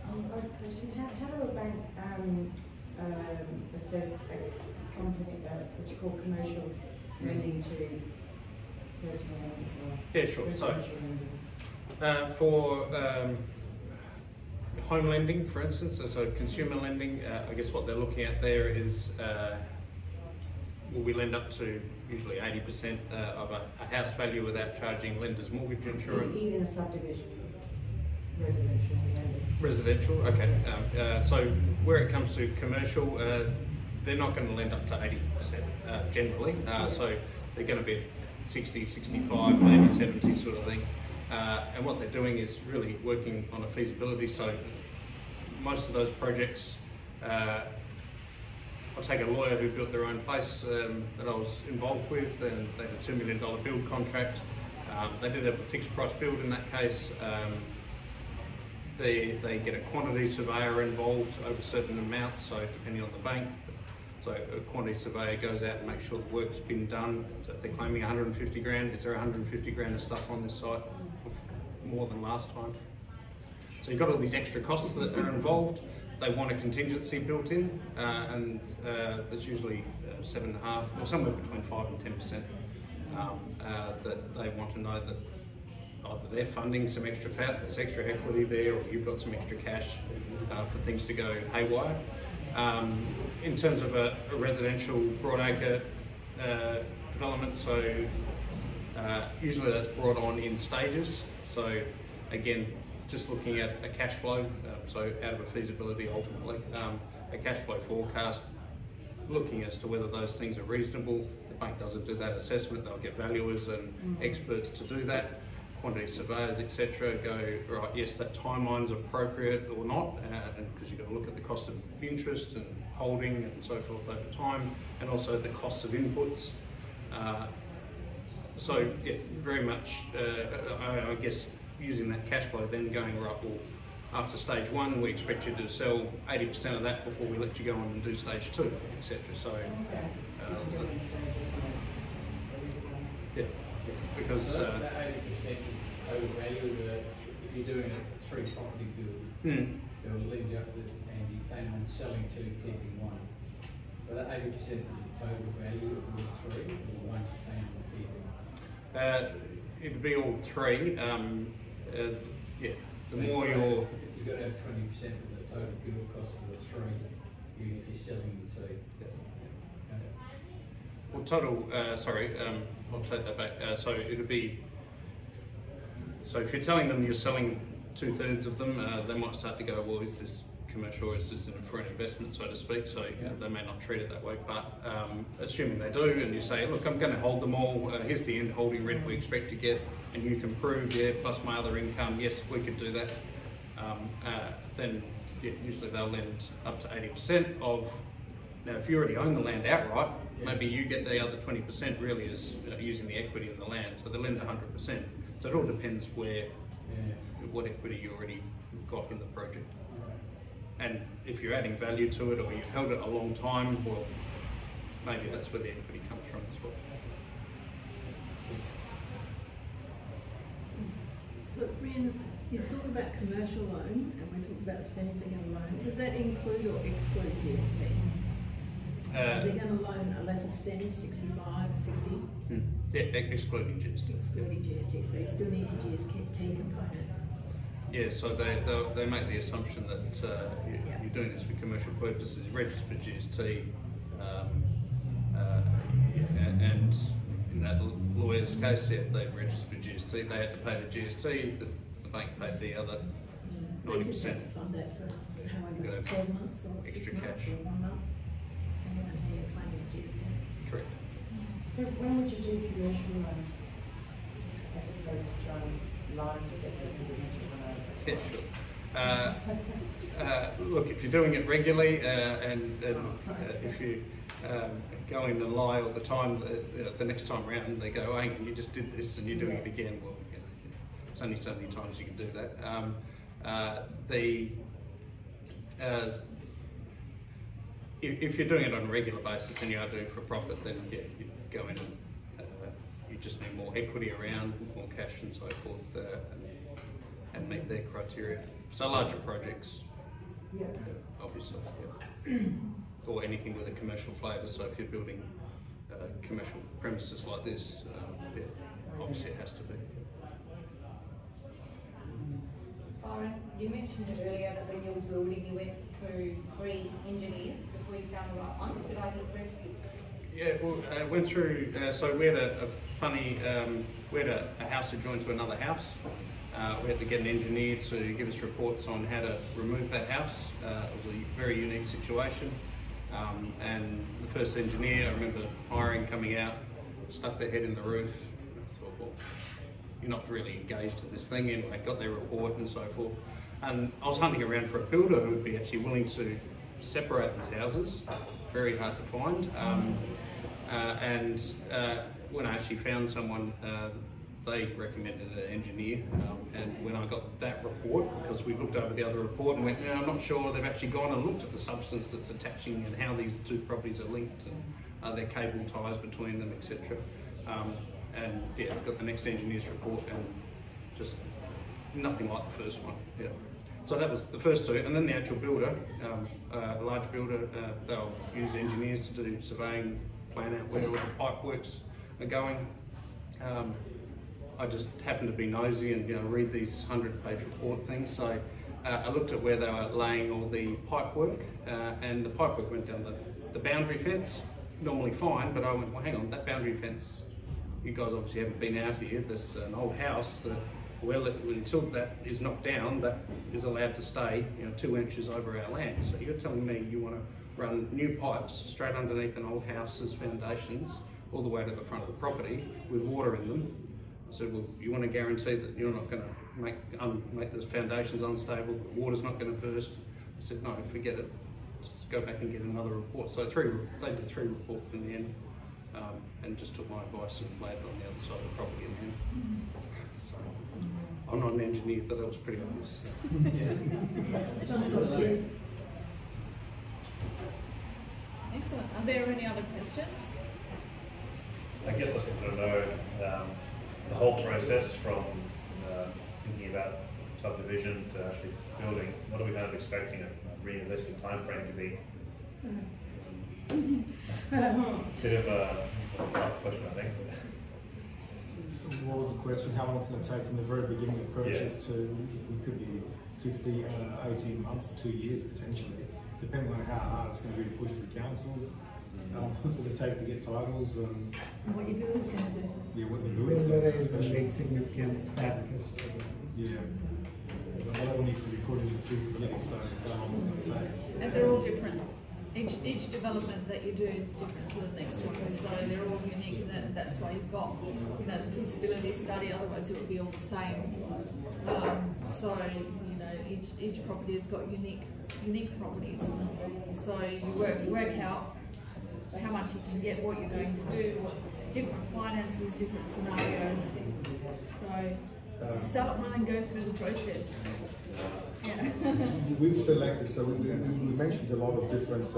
M: How do a bank assess a company, what you call commercial lending to personal lending?
D: Yeah, sure. So for home lending, for instance, so consumer lending, I guess what they're looking at there is, we lend up to usually 80% of a house value without charging lenders mortgage insurance.
M: Even a subdivision, residential lending.
D: Residential, okay. So where it comes to commercial, they're not going to lend up to 80% generally. So they're going to be 60, 65, maybe 70 sort of thing. And what they're doing is really working on a feasibility. So most of those projects, I'll take a lawyer who built their own place that I was involved with, and they had a $2 million build contract. They did have a fixed price build in that case. They get a quantity surveyor involved over certain amounts, so depending on the bank. So a quantity surveyor goes out and makes sure the work's been done. So if they're claiming 150 grand, is there 150 grand of stuff on this site more than last time? So you've got all these extra costs that are involved. They want a contingency built in, and there's usually 7.5%, or somewhere between 5 and 10%, that they want to know that either they're funding some extra fat, there's extra equity there, or you've got some extra cash for things to go haywire. In terms of a residential broadacre development, so usually that's brought on in stages. So again, just looking at a cash flow, so out of a feasibility ultimately, a cash flow forecast, looking as to whether those things are reasonable. The bank doesn't do that assessment, they'll get valuers and experts to do that. Quantity surveyors, etc., go, right, yes, that timeline's appropriate or not, and because you've got to look at the cost of interest and holding and so forth over time, and also the costs of inputs. So yeah, very much, I guess, using that cash flow, then going, right, well, after stage 1, we expect you to sell 80% of that before we let you go on and do stage 2, etc. So, yeah, because
K: that 80% is total value. If you're doing a 3-property build, they'll leave you up to, and you plan on selling 2, keeping 1. So that 80% is the total value of all 3, or 1 you plan on keeping?
D: It would be all 3. Yeah, the more you're...
K: You've got to have 20% of the total build cost for the 3, even if you're selling the 2. Yeah.
D: Well, total, I'll take that back. So it would be, so if you're telling them you're selling 2/3 of them, they might start to go, well, is this commercial or is this for an investment, so to speak? So they may not treat it that way, but assuming they do, and you say, look, I'm going to hold them all, here's the end holding rent we expect to get, and you can prove, yeah, plus my other income, yes, we could do that, then yeah, usually they'll lend up to 80% of. Now, if you already own the land outright, maybe you get the other 20% really as using the equity in the land, so they lend 100%. So it all depends where, what equity you already got in the project. And if you're adding value to it, or you've held it a long time, well, maybe that's where the equity comes from as well.
L: So, Brian, you talk about commercial loan, and we talk about the percentage they're going to loan. Does that include or exclude GST? They're going to loan a lesser percentage, 65, 60?
D: Yeah, excluding GST.
L: Excluding GST, so you still need the GST component.
D: Yeah, so they make the assumption that you're doing this for commercial purposes, registered for GST, and in that lawyer's case, yeah, they registered for GST, they had to pay the GST, the bank paid the other 90%.
L: So you just have to fund that for however, 12 months or 6
D: extra
L: months
D: cash.
L: or 1 month, depending on how you're claiming GST.
D: Correct.
M: So when would you do commercial loan as opposed to trying loan to get the residential loan?
D: Yeah, sure. Look, if you're doing it regularly and if you go in and lie all the time, the next time around they go, hang on, you just did this and you're doing it again. Well, you know, it's only so many times you can do that. If you're doing it on a regular basis and you are doing it for profit, then yeah, you go in and you just need more equity around, more cash and so forth, and meet their criteria. So larger projects, obviously, yeah. Or anything with a commercial flavour. So if you're building commercial premises like this, yeah, obviously it has to be.
N: Byron, you mentioned it earlier that when you were building, you went through 3 engineers before you found the right one. Did I hear correctly?
D: Yeah, well, went through. So we had a funny. We had a house adjoined to another house. We had to get an engineer to give us reports on how to remove that house. It was a very unique situation. And the first engineer, I remember hiring, coming out, stuck their head in the roof. I thought, well, you're not really engaged in this thing. Anyway, got their report and so forth. And I was hunting around for a builder who would be actually willing to separate these houses. Very hard to find. When I actually found someone, they recommended an engineer, and when I got that report, because we looked over the other report and went, no, I'm not sure, they've actually gone and looked at the substance that's attaching and how these 2 properties are linked and are there cable ties between them, etc. And yeah, I got the next engineer's report and just nothing like the first one. Yeah. So that was the first 2, and then the actual builder, a large builder, they'll use engineers to do surveying, plan out where all the pipe works are going. I just happened to be nosy and read these 100-page report things. So I looked at where they were laying all the pipe work, and the pipe work went down the boundary fence. Normally fine, but I went, well, hang on, that boundary fence. You guys obviously haven't been out here. There's an old house that, well, until that is knocked down, that is allowed to stay 2 inches over our land. So you're telling me you want to run new pipes straight underneath an old house's foundations all the way to the front of the property with water in them. I said, well, you want to guarantee that you're not going to make the foundations unstable, the water's not going to burst? I said, no, forget it. Just go back and get another report. So they did 3 reports in the end, and just took my advice and laid it on the other side of the property in the end. So I'm not an engineer, but that was pretty obvious.
A: Excellent. Are there any other questions?
J: I guess I just want to know the whole process from thinking about subdivision to actually building. What are we kind of expecting a realistic time frame to be? Bit of a tough question, I think.
B: So what was the question? How long it's going to take from the very beginning of purchase to, it could be 50, 18 months, 2 years potentially, depending on how hard it's going to be to push through council. What's going to take to get titles and
L: what your builder's going to do.
B: Yeah, what the builder's going to do, especially.
H: Significant factors.
B: Yeah. What all needs to be put in the feasibility study, how long it's going to take.
A: And they're all different. Each development that you do is different to the next one, so they're all unique, and that's why you've got the feasibility study. Otherwise, it would be all the same. So each property has got unique properties. So you work out how much you can get, what you're going to do, different finances, different scenarios. So start one and go through the process. Yeah.
B: We've selected, so we mentioned a lot of different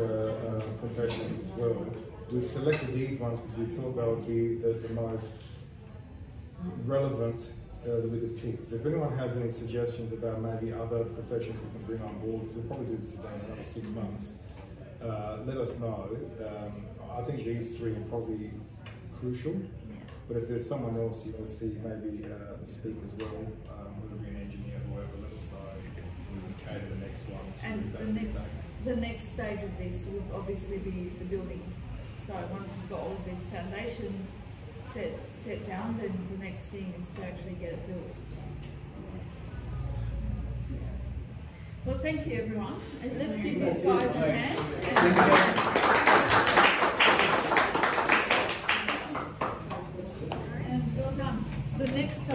B: professions as well. We've selected these ones because we thought they would be the most relevant that we could pick. If anyone has any suggestions about maybe other professions we can bring on board, we'll probably do this again in another 6 months. let us know. I think these three are probably crucial, but if there's someone else you want to see maybe speak as well, whether it be an engineer or whoever, let us know. We can cater the next one to
A: And
B: that
A: the next stage of this would obviously be the building. So once we've got all of this foundation set down, then the next thing is to actually get it built. Well, thank you everyone. And let's give these guys a hand. And well done. The next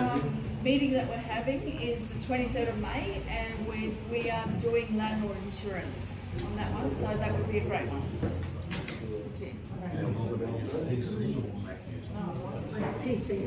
A: meeting that we're having is the 23rd of May, and we are doing landlord insurance on that one, so that would be a great one. Okay.
L: PC,